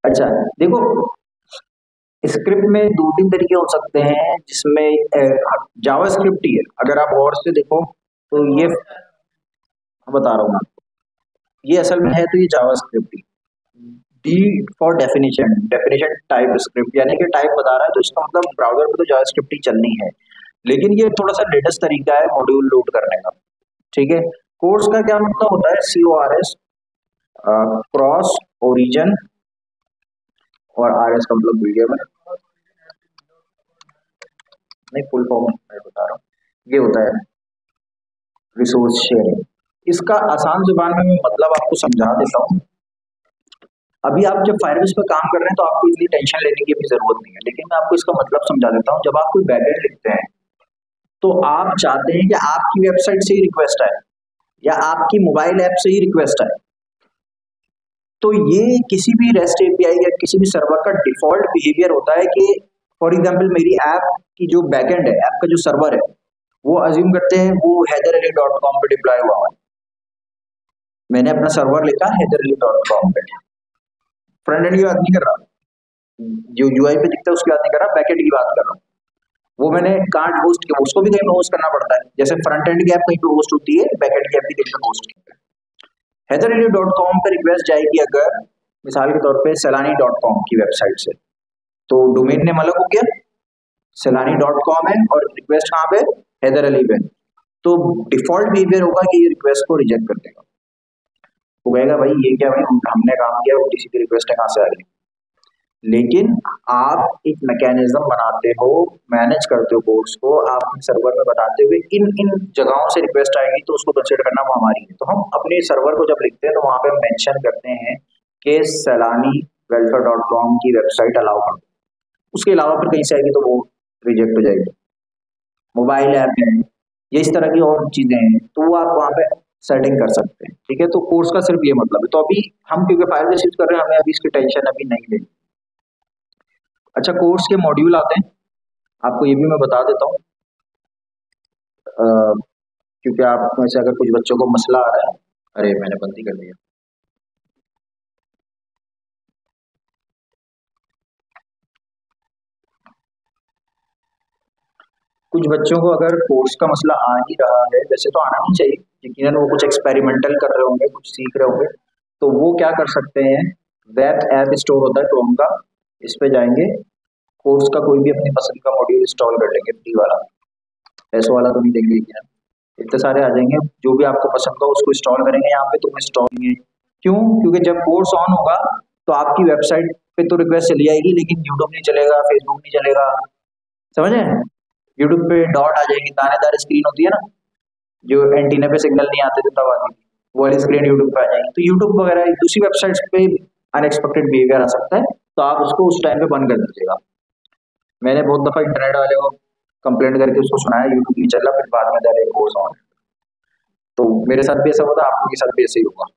अच्छा, देखो, स्क्रिप्ट में दो तीन तरीके हो सकते हैं जिसमें जावा स्क्रिप्ट ही है। अगर आप और से देखो तो ये बता रहा हूँ मैं, ये असल में है तो ये जावा स्क्रिप्ट ही। D for definition, definition TypeScript, यानी कि टाइप बता रहा है तो इसका मतलब ब्राउजर में तो जावा स्क्रिप्ट ही चलनी है। लेकिन ये थोड़ा सा लेटेस्ट तरीका है मॉड्यूल लोड करने का। ठीक है। कोर्स का क्या मतलब होता है? CORS, क्रॉस ओरिजन, और RS का मतलब वीडियो में, नहीं फुल फॉर्म मैं बता रहा हूँ, ये होता है रिसोर्स शेयरिंग। इसका आसान जुबान में मैं मतलब आपको समझा देता हूँ। अभी आप जब फायरबेस पे काम कर रहे हैं तो आपको इतनी टेंशन लेने की भी जरूरत नहीं है, लेकिन मैं आपको इसका मतलब समझा देता हूँ। जब आप कोई बैकएंड लिखते हैं तो आप चाहते हैं कि आपकी वेबसाइट से ही रिक्वेस्ट आए या आपकी मोबाइल ऐप से ही रिक्वेस्ट आए। तो ये किसी भी रेस्ट एपीआई या किसी भी सर्वर का डिफॉल्ट बिहेवियर होता है कि फॉर एग्जांपल मेरी ऐप की जो बैकएंड है, ऐप का जो सर्वर है, वो अज्यूम करते हैं वो हैदरअली.com पे डिप्लॉय हुआ है। मैंने अपना सर्वर लिखा हैदरअली.com पे, फ्रंट एंड की बात नहीं कर रहा, जो यूआई पे दिखता है उसकी बात नहीं कर रहा, बैकएंड की बात कर रहा हूँ। वो मैंने कार्ड होस्ट किया, उसको भी कहीं पे होस्ट करना पड़ता है। जैसे फ्रंट एंड की ऐप कहीं पे होस्ट होती है, बैकएंड की ऐप भी कहीं पे होस्ट होती है। हैदरअली.com पे रिक्वेस्ट जाएगी अगर मिसाल के तौर पे सैलानी.com की वेबसाइट से, तो डोमेन नेम अलग हो गया, सैलानी.com है, और रिक्वेस्ट कहाँ पे? हैदर अली पे। तो डिफॉल्ट बिहेवियर होगा कि ये रिक्वेस्ट को रिजेक्ट कर देगा। वो कहेगा भाई ये क्या भाई, हमने काम किया, उल्टी सीधी रिक्वेस्ट कहाँ से आ रही। लेकिन आप एक मैकेनिज्म बनाते हो, मैनेज करते हो कोड्स को, आप सर्वर में बताते हुए इन इन जगहों से रिक्वेस्ट आएगी तो उसको कंसिडर करना वो हमारी है। तो हम अपने सर्वर को जब लिखते हैं तो वहां पे मेंशन करते हैं कि सैलानी वेलफेयर.com की वेबसाइट अलाउ कर दो। उसके अलावा फिर कहीं से आएगी तो वो रिजेक्ट हो जाएगी। मोबाइल ऐप है, ये इस तरह की और चीजें हैं, तो वो आप वहाँ पे सेटिंग कर सकते हैं। ठीक है, तो कोर्स का सिर्फ ये मतलब है। तो अभी हम क्योंकि फायरबेस यूज कर रहे हैं, हमें अभी इसकी टेंशन अभी नहीं लेनी। अच्छा, कोर्स के मॉड्यूल आते हैं, आपको ये भी मैं बता देता हूँ, क्योंकि आप में से अगर कुछ बच्चों को मसला आ रहा है। अरे मैंने बंदी कर दिया। कुछ बच्चों को अगर कोर्स का मसला आ ही रहा है, वैसे तो आना नहीं चाहिए, यकीनन वो कुछ एक्सपेरिमेंटल कर रहे होंगे, कुछ सीख रहे होंगे, तो वो क्या कर सकते हैं, वेब ऐप स्टोर होता है क्रोम का, इस पे जाएंगे, कोर्स का कोई भी अपनी पसंद का मॉड्यूल इंस्टॉल कर लेंगे, फ्री वाला, पैसों वाला तो नहीं देंगे यकीनन। इतने सारे आ जाएंगे, जो भी आपको पसंद हो उसको इंस्टॉल करेंगे। यहाँ पे तो इंस्टॉल नहीं है, क्यों? क्योंकि जब कोर्स ऑन होगा तो आपकी वेबसाइट पे तो रिक्वेस्ट चली आएगी, लेकिन यूट्यूब नहीं चलेगा, फेसबुक नहीं चलेगा, समझे? यूट्यूब पे डॉट आ जाएगी, दानेदार स्क्रीन होती है ना, जो एंटीना पे सिग्नल नहीं आते थे तब आती थी, वो वाली स्क्रीन यूट्यूब पे आ जाएगी। तो यूट्यूब वगैरह दूसरी वेबसाइट्स पे अनएक्सपेक्टेड बिहेवियर आ सकता है, तो आप उसको उस टाइम पे बंद कर दीजिएगा। मैंने बहुत दफा इंटरनेट वाले को कंप्लेंट करके उसको सुनाया यूट्यूब नहीं चल रहा, फिर बाद में डायरेक्ट कोर्स ऑन। तो मेरे साथ भी ऐसा हुआ था, आपके साथ भी ऐसे ही होगा।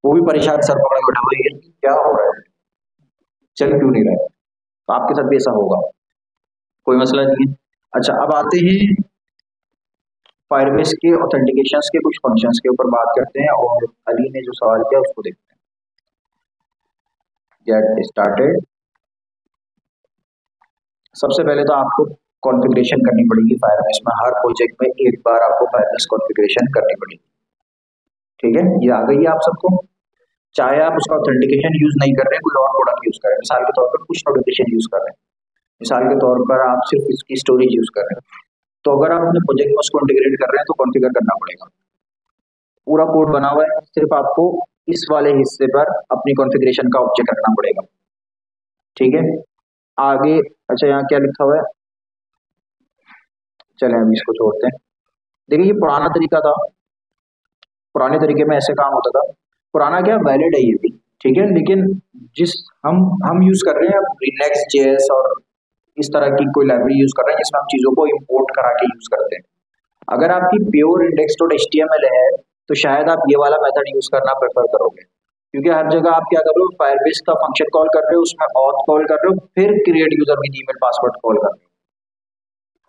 वो भी परेशान, सर पकड़ के बैठा हुआ है, ये क्या हो रहा है, चल क्यों नहीं रहा है। तो आपके साथ भी ऐसा होगा, कोई मसला नहीं है। अच्छा, अब आते हैं फायरबेस के ऑथेंटिकेशन के कुछ फंक्शंस के ऊपर बात करते हैं, और अली ने जो सवाल किया उसको देखते हैं। Get started. सबसे पहले तो आपको कॉन्फ़िगरेशन करनी पड़ेगी फायरबेस में, हर प्रोजेक्ट में एक बार आपको फायरबेस कॉन्फ़िगरेशन करनी पड़ेगी। ठीक है, ये आ गई है आप सबको। चाहे आप उसका ऑथेंटिकेशन यूज नहीं कर रहे हैं, कोई और प्रोडक्ट यूज कर रहे हैं, मिसाल के तौर पर कुछ नोटिफिकेशन यूज कर रहे हैं, मिसाल के तौर पर आप सिर्फ इसकी स्टोरेज यूज कर रहे हैं, तो अगर आप अपने प्रोजेक्ट में उसको इंटीग्रेट कर रहे हैं तो कॉन्फ़िगर करना पड़ेगा। पूरा कोड बना हुआ है, सिर्फ आपको इस वाले हिस्से पर अपनी कॉन्फ़िगरेशन का ऑब्जेक्ट रखना पड़ेगा। ठीक है, आगे अच्छा यहाँ क्या लिखा हुआ है, चले हम इसको छोड़ते हैं। देखिए ये पुराना तरीका था, पुराने तरीके में ऐसे काम होता था। पुराना क्या, वैलिड है ये भी, ठीक है, लेकिन जिस हम यूज कर रहे हैं अब रिनेक्स जेएस और इस तरह की कोई लाइब्रेरी यूज कर रहे हैं जिसमें हम चीजों को इंपोर्ट करा के यूज करते हैं। अगर आपकी प्योर इंडेक्स डॉट एचटीएमएल है तो शायद आप ये वाला मेथड यूज करना प्रेफर करोगे, क्योंकि हर जगह आप क्या कर रहे हो, फायरबेस का फंक्शन कॉल कर रहे हो, उसमें ऑथ कॉल कर रहे हो, फिर create user with email password call कर रहे हो।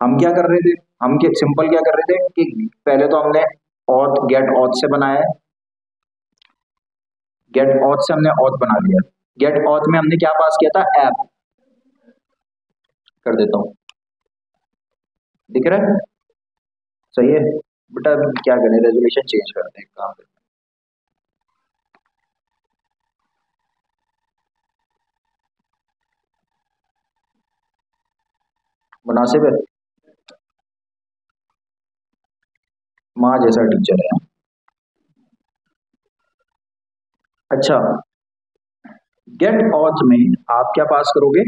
हम क्या कर रहे थे, हम क्या सिंपल क्या कर रहे थे कि पहले तो हमने ऑथ गेट ऑथ से बनाया है, गेट ऑथ से हमने ऑथ बना लिया, गेट ऑथ में हमने क्या पास किया था, ऐप। कर देता हूँ, दिख रहा है, सही है बेटा। अभी क्या करें, रेजोल्यूशन चेंज करते हैं, काम करते हैं। मुनासिब है, माँ जैसा टीचर है। अच्छा, गेट ऑथ में आप क्या पास करोगे,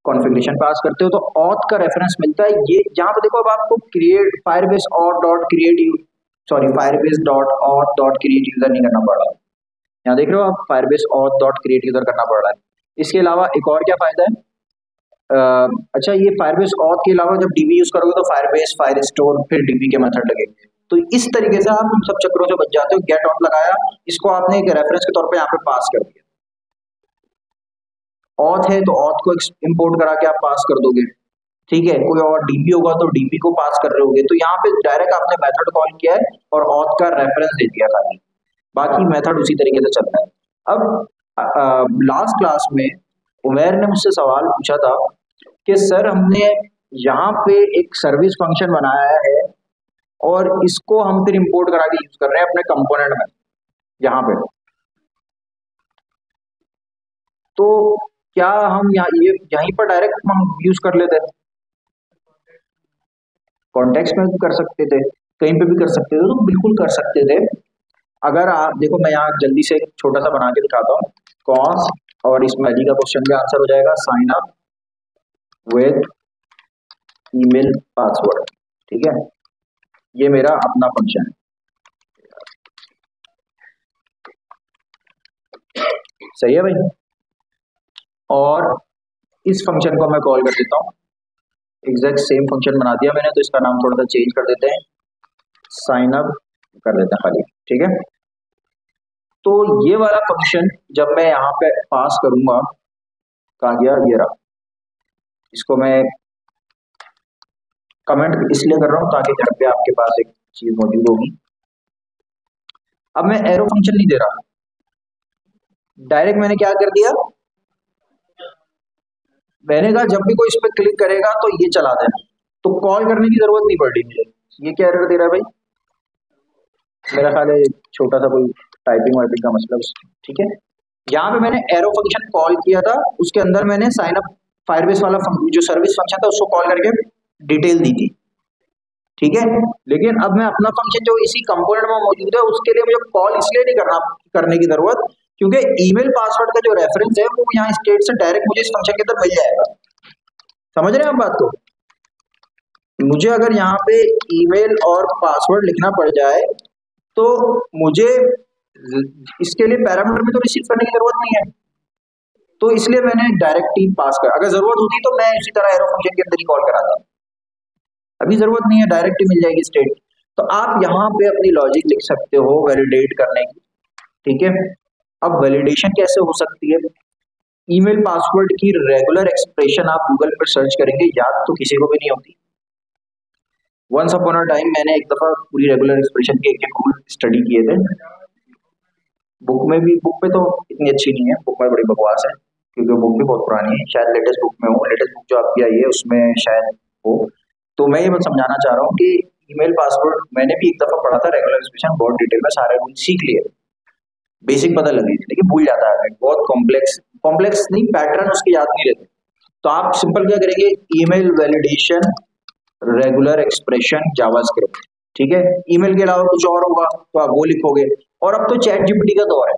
कॉन्फ़िगरेशन पास करते हो तो ऑथ का रेफरेंस मिलता है ये, जहां पे देखो अब आपको create Firebase auth dot create, sorry Firebase dot auth dot create user नहीं करना पड़ रहा। यहाँ देख रहे हो आप, Firebase auth dot create user करना पड़ रहा है। इसके अलावा एक और क्या फायदा है, अच्छा ये फायरबेस ऑथ के अलावा जब डीबी यूज करोगे तो फायरबेस फायर स्टोर फिर डीबी के मेथड लगेंगे, तो इस तरीके से आप उन सब चक्करों से बच जाते हो। गेट ऑथ लगाया, इसको आपने एक रेफरेंस के तौर पे यहाँ पे पास कर दिया, ऑथ है तो ऑथ को इंपोर्ट करा के आप पास कर दोगे, ठीक है। कोई और डीबी होगा तो डीबी को पास कर रहे होगे, तो यहाँ पे डायरेक्ट आपने मेथड कॉल किया है और ऑथ का रेफरेंस दे दिया खाली, बाकी मेथड उसी तरीके से चलता है। अब लास्ट क्लास में उमेर ने मुझसे सवाल पूछा था कि सर हमने यहाँ पे एक सर्विस फंक्शन बनाया है और इसको हम फिर इंपोर्ट करा के यूज कर रहे हैं अपने कंपोनेंट में यहाँ पे, तो क्या हम यहाँ ये यहीं पर डायरेक्ट हम यूज कर लेते हैं, कॉन्टेक्स्ट में भी कर सकते थे, कहीं पे भी कर सकते थे, तो बिल्कुल कर सकते थे। अगर आप देखो, मैं यहाँ जल्दी से एक छोटा सा बना के दिखाता हूँ, कॉस, और इसमें अली का क्वेश्चन का आंसर हो जाएगा sign up with email password, ठीक है। ये मेरा अपना फंक्शन है, सही है भाई। और इस फंक्शन को मैं कॉल कर देता हूँ, एग्जैक्ट सेम फंक्शन बना दिया मैंने, तो इसका नाम थोड़ा सा चेंज कर देते हैं, साइन अप कर देते हैं खाली, ठीक है। तो ये वाला फंक्शन जब मैं यहाँ पे पास करूंगा, कहा गया, ये रहा, इसको मैं कमेंट इसलिए कर रहा हूँ ताकि घर पे आपके पास एक चीज मौजूद होगी। अब मैं एरो फंक्शन नहीं दे रहा, डायरेक्ट मैंने क्या कर दिया, मैंने कहा जब भी कोई इस पर क्लिक करेगा तो ये चला देना, तो कॉल करने की जरूरत नहीं पड़ रही मुझे। ये क्या एरर दे रहा है भाई, मेरा ख्याल है छोटा सा कोई टाइपिंग वाइपिंग का मसला, ठीक है। यहाँ पे मैंने एरो फंक्शन कॉल किया था, उसके अंदर मैंने साइन अप फायरबेस वाला जो सर्विस फंक्शन था उसको कॉल करके डिटेल दी थी, ठीक है। लेकिन अब मैं अपना फंक्शन जो इसी कंपोनेंट में मौजूद है उसके लिए मुझे कॉल इसलिए नहीं करने की जरूरत, क्योंकि ईमेल पासवर्ड का जो रेफरेंस है वो यहाँ स्टेट से डायरेक्ट मुझे इस फंक्शन के अंदर मिल जाएगा। समझ रहे हैं आप बात को, मुझे अगर यहाँ पे ईमेल और पासवर्ड लिखना पड़ जाए तो मुझे इसके लिए पैरामीटर में तो रिसीव करने की जरूरत नहीं है, तो इसलिए मैंने डायरेक्ट ही पास कर, अगर जरूरत होती तो मैं इसी तरह एरो फंक्शन के अंदर ही कॉल कराता, अभी जरूरत नहीं है, डायरेक्ट ही मिल जाएगी स्टेट। तो आप यहाँ पे अपनी लॉजिक लिख सकते हो वैलिडेट करने की, ठीक है। अब वैलिडेशन कैसे हो सकती है, ईमेल पासवर्ड की रेगुलर एक्सप्रेशन आप गूगल पर सर्च करेंगे, याद तो किसी को भी नहीं होती। वंस अपॉन अ टाइम मैंने एक दफा पूरी रेगुलर एक्सप्रेशन के एक रूल स्टडी किए थे, बुक में भी, बुक में तो इतनी अच्छी नहीं है, बुक में बड़ी बकवास है क्योंकि बुक भी बहुत पुरानी है, शायद लेटेस्ट बुक में हो, लेटेस्ट बुक जो आपकी आई है उसमें शायद हो। तो मैं ये बात समझाना चाह रहा हूँ कि ईमेल पासवर्ड मैंने भी एक दफा पढ़ा था, रेगुलर एक्सप्रेशन बहुत डिटेल में सारे रूल सीख लिए, बेसिक पता लगी थी, लेकिन भूल जाता है, बहुत कॉम्प्लेक्स कॉम्प्लेक्स नहीं, पैटर्न उसके याद नहीं रहते। तो आप सिंपल क्या करेंगे, email validation regular expression JavaScript, ठीक है। ईमेल के अलावा कुछ और होगा तो आप वो लिखोगे, और अब तो चैट जीपीटी का दौर है,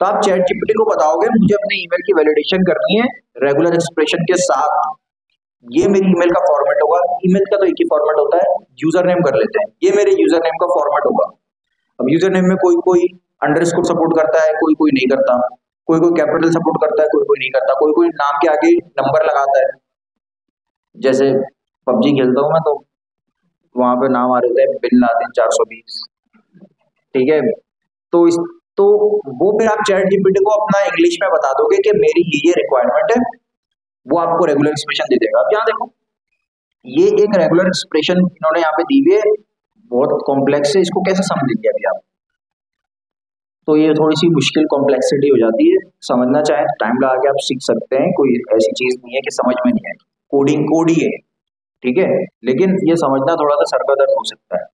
तो आप चैट जीपीटी को बताओगे मुझे अपने ईमेल की वैलिडेशन करनी है रेगुलर एक्सप्रेशन के साथ, ये मेरी ईमेल का फॉर्मेट होगा। ईमेल का तो एक ही फॉर्मेट होता है, यूजर नेम कर लेते हैं, ये मेरे यूजर नेम का फॉर्मेट होगा। अब यूजर नेम में कोई कोई अंडरस्कोर सपोर्ट करता है, कोई कोई नहीं करता, कोई कोई कैपिटल सपोर्ट करता है, कोई कोई नहीं करता, कोई कोई नाम के आगे नंबर लगाता है, जैसे पबजी खेलता हूँ मैं तो वहां पे नाम आ रहे थे बिन लादेन 420, ठीक है। तो इस तो वो फिर आप चैट जीपीटी को अपना इंग्लिश में बता दोगे कि मेरी ये रिक्वायरमेंट है, वो आपको रेगुलर एक्सप्रेशन दे देगा। अब यहाँ देखो, ये एक रेगुलर एक्सप्रेशन इन्होंने यहाँ पे दी हुई है, बहुत कॉम्प्लेक्स है, इसको कैसे समझेंगे अभी आप, तो ये थोड़ी सी मुश्किल कॉम्प्लेक्सिटी हो जाती है, समझना चाहे टाइम लगा के आप सीख सकते हैं, कोई ऐसी चीज नहीं है कि समझ में नहीं है। कोडिंग कोड ही है, ठीक है, लेकिन ये समझना थोड़ा सा सर का दर्द हो सकता है।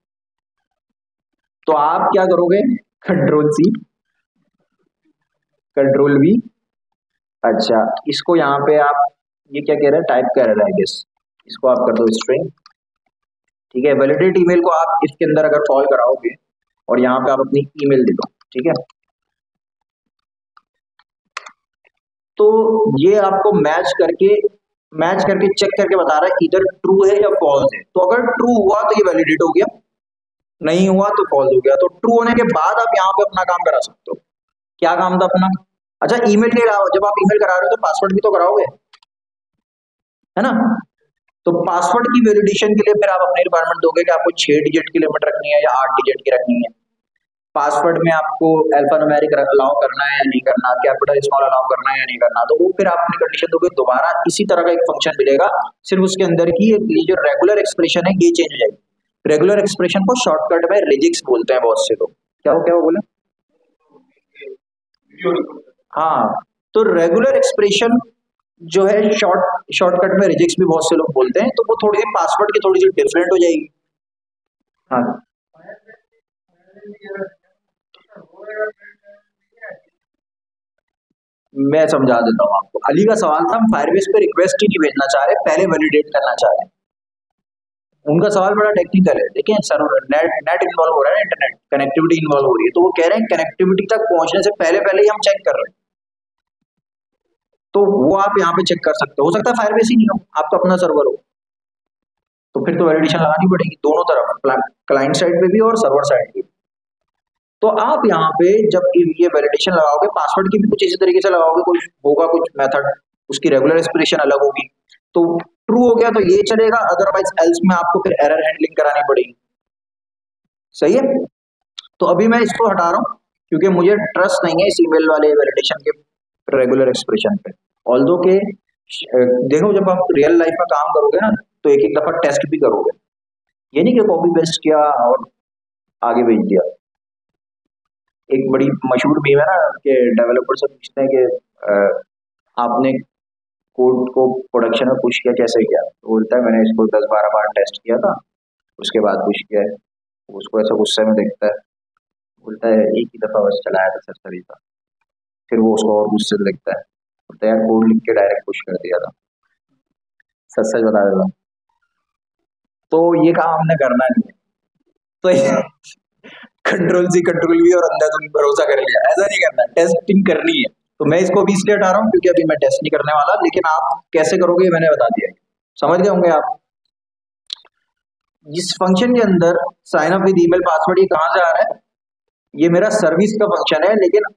तो आप क्या करोगे, कंट्रोल सी, कंट्रोल वी, अच्छा इसको यहाँ पे आप, ये क्या कह रहे हैं, टाइप कर रहे हैं गेस, इसको आप कर दो स्ट्रिंग, ठीक है। वैलिडेट ईमेल को आप इसके अंदर अगर कॉल कराओगे और यहाँ पे आप अपनी ईमेल दे दो, ठीक है, तो ये आपको मैच करके चेक करके बता रहा है इधर ट्रू है या फॉल्स है। तो अगर ट्रू हुआ तो ये वैलिडेट हो गया, नहीं हुआ तो फॉल्स हो गया। तो ट्रू होने के बाद आप यहाँ पे अपना काम करा सकते हो। क्या काम था अपना, अच्छा ईमेल के अलावा जब आप ईमेल करा रहे हो तो पासवर्ड भी तो कराओगे, है ना। तो पासवर्ड की वैलिडेशन के लिए फिर आप अपनी रिक्वायरमेंट दोगे कि आपको 6 डिजिट की लिमिट रखनी है या 8 डिजिट की रखनी है। पासवर्ड में आपको अल्फा न्यूमेरिक अलाउ करना है या नहीं करना, कैपिटल स्मॉल अलाउ करना है या नहीं करना। तो वो फिर आप अपनी कंडीशन दोगे, दोबारा इसी तरह का एक फंक्शन मिलेगा, सिर्फ उसके अंदर की ये जो रेगुलर एक्सप्रेशन है ये चेंज हो जाएगी। रेगुलर एक्सप्रेशन को शॉर्टकट में रिजिक्स बोलते हैं बहुत से लोग। क्या वो बोले, हाँ, तो रेगुलर एक्सप्रेशन जो है शॉर्टकट में रिजिक्स भी बहुत से लोग बोलते हैं, तो वो थोड़ी सी पासवर्ड की थोड़ी सी डिफरेंट हो जाएगी। हाँ, मैं समझा देता हूँ आपको। अली का सवाल था, हम फायरबेस पे रिक्वेस्ट ही नहीं भेजना चाह रहे, पहले वैलिडेट करना चाह रहे हैं। उनका सवाल बड़ा टेक्निकल है, देखिए सर नेट नेट इन्वॉल्व हो रहा है, इंटरनेट कनेक्टिविटी इन्वॉल्व हो रही है, तो वो कह रहे हैं कनेक्टिविटी तक पहुंचने से पहले पहले ही हम चेक कर रहे हैं। तो वो आप यहाँ पे चेक कर सकते हो सकता है फायरबेस ही नहीं हो, आपका अपना सर्वर हो, तो फिर तो वैलिडेशन लगानी पड़ेगी दोनों तरफ, क्लाइंट साइड पे भी और सर्वर साइड पे भी। तो आप यहाँ पे जब ये वैलिडेशन लगाओगे, पासवर्ड की भी कुछ इसी तरीके से लगाओगे, कुछ होगा कुछ मेथड, उसकी रेगुलर एक्सप्रेशन अलग होगी। तो ट्रू हो गया तो ये चलेगा, अदरवाइज एल्स में आपको फिर एरर हैंडलिंग करानी पड़ेगी। सही है, तो अभी मैं इसको हटा रहा हूँ क्योंकि मुझे ट्रस्ट नहीं है इस ईमेल वाले वैलिडेशन के रेगुलर एक्सप्रेशन पे। ऑल्दो के देखो जब आप रियल लाइफ में काम करोगे ना, तो एक एक दफा टेस्ट भी करोगे, ये नहीं कि कॉपी पेस्ट किया और आगे भेज दिया। एक बड़ी मशहूर मीम है ना कि डेवलपर से पूछते हैं कि आपने कोड को प्रोडक्शन में पुश किया कैसे किया, तो बोलता है मैंने इसको 10-12 बार टेस्ट किया था, उसके बाद पुश किया है। उसको ऐसा गुस्से में देखता है, बोलता है एक ही दफा बस चलाया था सर तरीका। फिर वो उसको और गुस्से से देखता है, बोलता है यार कोड लिख के डायरेक्ट पुश कर दिया था। सच सच बता देता हूँ, तो ये काम हमने करना नहीं है। तो कंट्रोल सी कंट्रोल भी और अंधाधुंध भरोसा कर लिया, ऐसा नहीं करना, टेस्टिंग करनी है। तो मैं इसको भी इसलिए हटा रहा हूँ क्योंकि अभी मैं टेस्ट नहीं करने वाला, लेकिन आप कैसे करोगे ये मैंने बता दिया, समझ गए होंगे आप। इस फंक्शन के अंदर sign up with email password, ये कहाँ से आ रहा है, ये मेरा सर्विस का फंक्शन है, लेकिन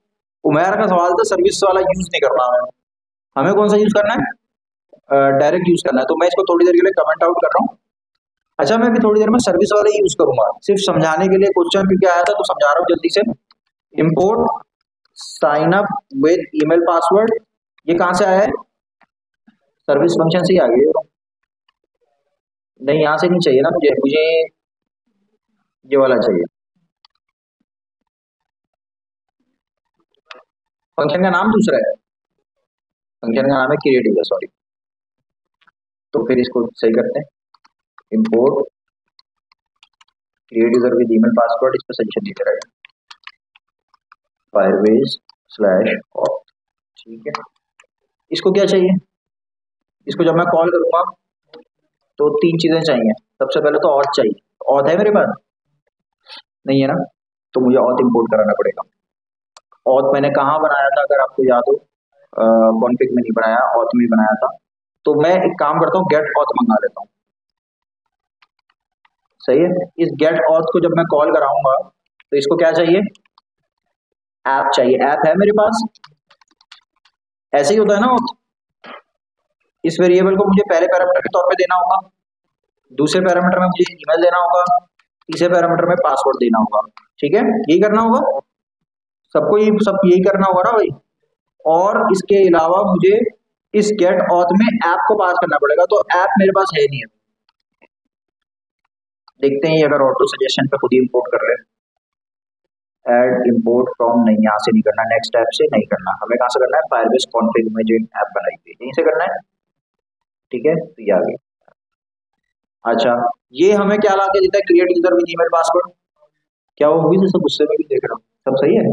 उमेर का सवाल था सर्विस वाला यूज नहीं करना है, हमें कौन सा यूज करना है, डायरेक्ट यूज करना है। तो मैं इसको थोड़ी देर के लिए कमेंट आउट कर रहा हूँ। अच्छा मैं भी थोड़ी देर में सर्विस वाला ही यूज करूंगा, सिर्फ समझाने के लिए, क्वेश्चन क्योंकि आया था तो समझा रहा हूँ जल्दी से। Import sign up with email password, ये कहां से आया है, सर्विस फंक्शन से ही आ गया। नहीं यहां से नहीं चाहिए ना, मुझे मुझे ये वाला चाहिए। फंक्शन का नाम दूसरा है, फंक्शन का नाम है क्रिएट यूजर, सॉरी। तो फिर इसको सही करते हैं, import create user with email password, इस पर सजेशन नहीं करेगा, फायरबेस स्लैश ऑथ, ठीक है। इसको क्या चाहिए, इसको जब मैं कॉल करूंगा तो 3 चीजें चाहिए। सबसे पहले तो ऑथ चाहिए, ऑथ है मेरे पास, नहीं है ना, तो मुझे ऑथ इंपोर्ट कराना पड़ेगा। ऑथ मैंने कहाँ बनाया था अगर आपको याद हो, कॉन्फ़िग में नहीं बनाया, ऑथ में ही बनाया था। तो मैं एक काम करता हूँ, गेट ऑथ मंगा लेता हूँ, सही है। इस गेट ऑथ को जब मैं कॉल कराऊंगा तो इसको क्या चाहिए, ऐप चाहिए, ऐप है मेरे पास, ऐसे ही होता है ना ऑथ। इस वेरिएबल को मुझे पहले पैरामीटर के तौर पे देना होगा, दूसरे पैरामीटर में मुझे ईमेल देना होगा, तीसरे पैरामीटर में पासवर्ड देना होगा, ठीक है, यही करना होगा सबको, ये सब यही करना होगा ना भाई। और इसके अलावा मुझे इस गेट ऑथ में ऐप को पास करना पड़ेगा, तो ऐप मेरे पास है नहीं है, देखते हैं अगर ऑटो सजेशन पे खुद ही इंपोर्ट कर ले। ऐड इंपोर्ट फ्रॉम नहीं, यहाँ से नहीं करना, नेक्स्ट ऐप से नहीं करना, हमें कहाँ से करना है, फायरबेस कॉन्फ़िग में जो ऐप बनाई थी यहीं से करना है। ठीक है, तो ये आ गई। अच्छा, ये हमें क्या ला के देता है, create user with email password. क्या वो मूवी से सब गुस्से में भी देख रहा हूँ, सब सही है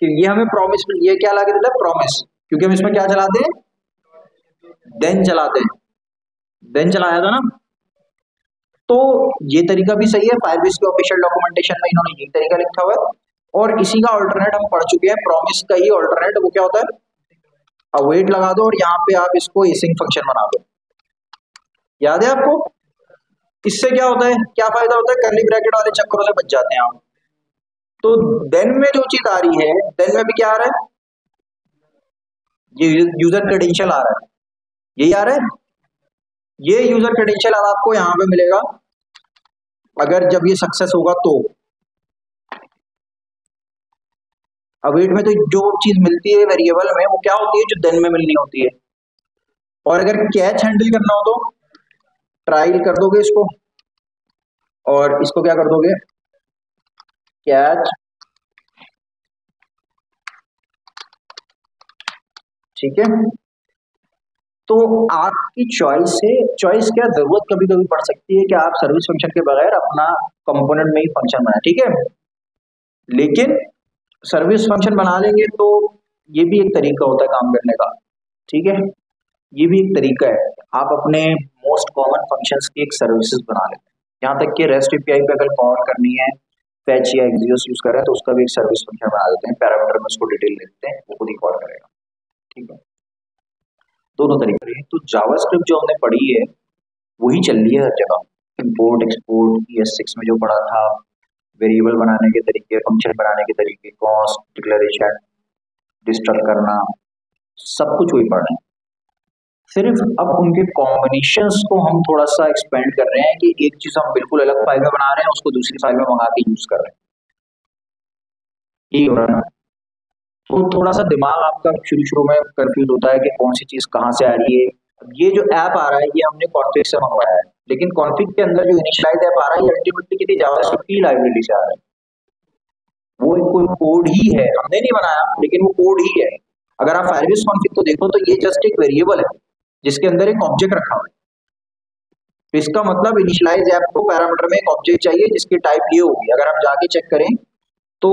कि ये हमें प्रॉमिस, ये क्या ला के देता है, प्रॉमिस, क्योंकि हम इसमें क्या चलाते हैं, देन चलाते हैं, देन चलाया था ना। तो ये तरीका भी सही है, फायरबेस के ऑफिशियल डॉक्यूमेंटेशन में इन्होंने ये तरीका लिखा हुआ है। और इसी का ऑल्टरनेट हम पढ़ चुके हैं, प्रॉमिस का ही ऑल्टरनेट वो क्या होता है, अवेट लगा दो और यहाँ पे आप इसको एसिंग फंक्शन बना दो। याद है आपको? इससे क्या होता है, क्या फायदा होता है, कर्ली ब्रैकेट वाले चक्करों से बच जाते हैं आप। तो देन में जो चीज आ रही है, देन में भी क्या आ रहा है, ये यूजर क्रेडेंशियल आ रहा है, यही आ रहा है, ये यूजर क्रेडेंशियल अब आपको यहाँ पे मिलेगा अगर जब ये सक्सेस होगा तो। अवेट में तो जो चीज मिलती है वेरिएबल में वो क्या होती है, जो देन में मिलनी होती है। और अगर कैच हैंडल करना हो तो ट्रायल कर दोगे इसको, और इसको क्या कर दोगे, कैच। ठीक है, तो आपकी चॉइस है, चॉइस क्या, जरूरत कभी कभी पड़ सकती है कि आप सर्विस फंक्शन के बगैर अपना कंपोनेंट में ही फंक्शन बनाए, ठीक है, लेकिन सर्विस फंक्शन बना लेंगे तो ये भी एक तरीका होता है काम करने का। ठीक है, ये भी एक तरीका है, आप अपने मोस्ट कॉमन फंक्शंस की एक सर्विसेज बना लेते हैं। यहाँ तक कि रेस्ट एपीआई पे अगर कॉल करनी है, फैच या एक्सियोस यूज कर रहे हैं तो उसका भी एक सर्विस फंक्शन बना देते हैं, पैरामीटर में उसको डिटेल देते हैं, वो खुद ही कॉल करेगा। ठीक है, दोनों तरीके हैं। तो जावास्क्रिप्ट जो हमने पढ़ी है वही चल रही है हर जगह, इंपोर्ट एक्सपोर्ट, ES6 में जो पढ़ा था, वेरिएबल बनाने के तरीके, फंक्शन बनाने के तरीके, कॉस्ट डिक्लेरेशन, डिस्ट्रक्ट करना, सब कुछ वही पढ़ना है। सिर्फ अब उनके कॉम्बिनेशंस को हम थोड़ा सा एक्सपेंड कर रहे हैं कि एक चीज हम बिल्कुल अलग फाइल में बना रहे हैं, उसको दूसरी फाइल में मंगा के यूज कर रहे हैं, ये हो रहा है। तो थोड़ा सा दिमाग आपका शुरू शुरू में कंफ्यूज होता है कि कौन सी चीज कहाँ से आ रही है। ये जो ऐप आ रहा है ये हमने कॉन्फिग से मंगवाया है, लेकिन कॉन्फिग के अंदर जो इनिशियलाइज ऐप आ रहा है ये अल्टीमेटली किसी जावास्क्रिप्ट की लाइब्रेरी से आ रहा है, वो एक कोई कोड ही है, हमने नहीं बनाया लेकिन वो कोड ही है। अगर आप फायरबेस कॉन्फिग को देखो तो ये जस्ट एक वेरिएबल है जिसके अंदर एक ऑब्जेक्ट रखा हुआ है। तो इसका मतलब इनिशियलाइज ऐप को पैरामीटर में एक ऑब्जेक्ट चाहिए जिसकी टाइप ये होगी। अगर हम जाके चेक करें तो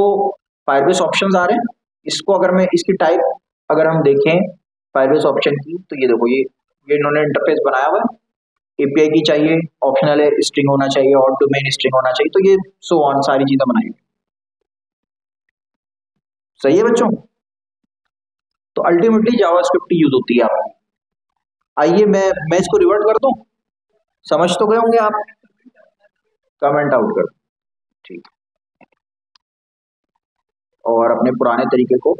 फायरबेस ऑप्शंस आ रहे हैं, इसको अगर मैं इसकी टाइप अगर हम देखें फायरबेस ऑप्शन की, तो ये देखो, ये इन्होंने इंटरफेस बनाया हुआ है, एपीआई की चाहिए, ऑप्शनल है, स्ट्रिंग होना चाहिए और डोमेन स्ट्रिंग होना चाहिए, तो ये सो ऑन सारी चीजें बनाई हुई। सही है बच्चों? तो अल्टीमेटली जावास्क्रिप्ट यूज होती है आपकी। आइए मैं इसको रिवर्ट कर दूं, समझ तो गए होंगे आप, कमेंट आउट कर, ठीक। और अपने पुराने तरीके को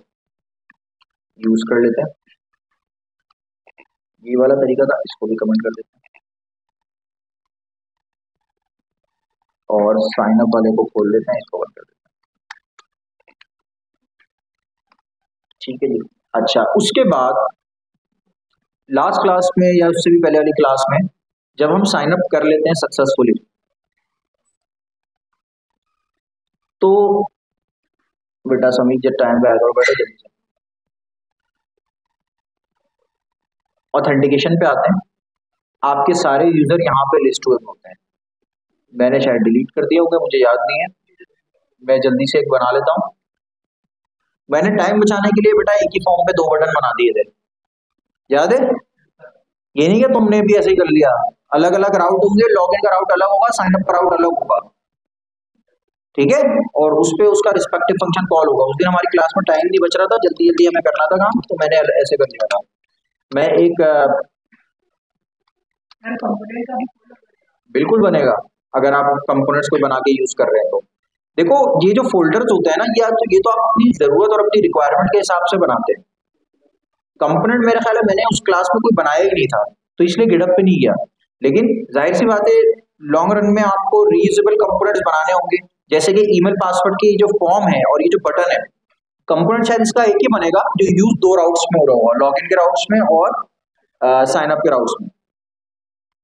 यूज कर लेते हैं, ये वाला तरीका था, इसको भी कमेंट कर देते हैं और साइन अप वाले को खोल लेते हैं, इसको बंद कर देते हैं। ठीक है जी। अच्छा, उसके बाद लास्ट क्लास में या उससे भी पहले वाली क्लास में जब हम साइन अप कर लेते हैं सक्सेसफुली, तो बेटा समीर जब टाइम पे आएगा बेटा जल्दी से ऑथेंटिकेशन पे आते हैं। आपके सारे यूजर यहाँ पे लिस्ट हुए होते हैं, मैंने शायद डिलीट कर दिया होगा, मुझे याद नहीं है, मैं जल्दी से एक बना लेता हूँ। मैंने टाइम बचाने के लिए बेटा एक ही फॉर्म पे 2 बटन बना दिए थे, याद है? ये नहीं कि तुमने भी ऐसे ही कर लिया, अलग अलग राउट होंगे, लॉगिन का राउट अलग होगा, साइन अप का राउट अलग होगा, ठीक है, और उस पे उसका रिस्पेक्टिव फंक्शन कॉल होगा। उस दिन हमारी क्लास में टाइम नहीं बच रहा था, जल्दी जल्दी हमें करना था काम, तो मैंने ऐसे कर दिया था। मैं एक बिल्कुल बनेगा अगर आप कंपोनेंट्स को बना के यूज कर रहे हैं तो। देखो, ये जो फोल्डर्स होते हैं ना, ये तो आप अपनी जरूरत और अपनी रिक्वायरमेंट के हिसाब से बनाते हैं। कंपोनेंट मेरे ख्याल है मैंने उस क्लास में कोई बनाया ही नहीं था, तो इसलिए गिटहब पे नहीं गया, लेकिन जाहिर सी बात है लॉन्ग रन में आपको रीयूजेबल कंपोनेंट्स बनाने होंगे, जैसे कि ईमेल पासवर्ड की जो फॉर्म है और ये जो बटन है, कंपोनेंट शायद इसका एक ही बनेगा जो यूज 2 राउट्स में हो रहा होगा, लॉगिन के राउट्स में और साइन अप के राउट्स में।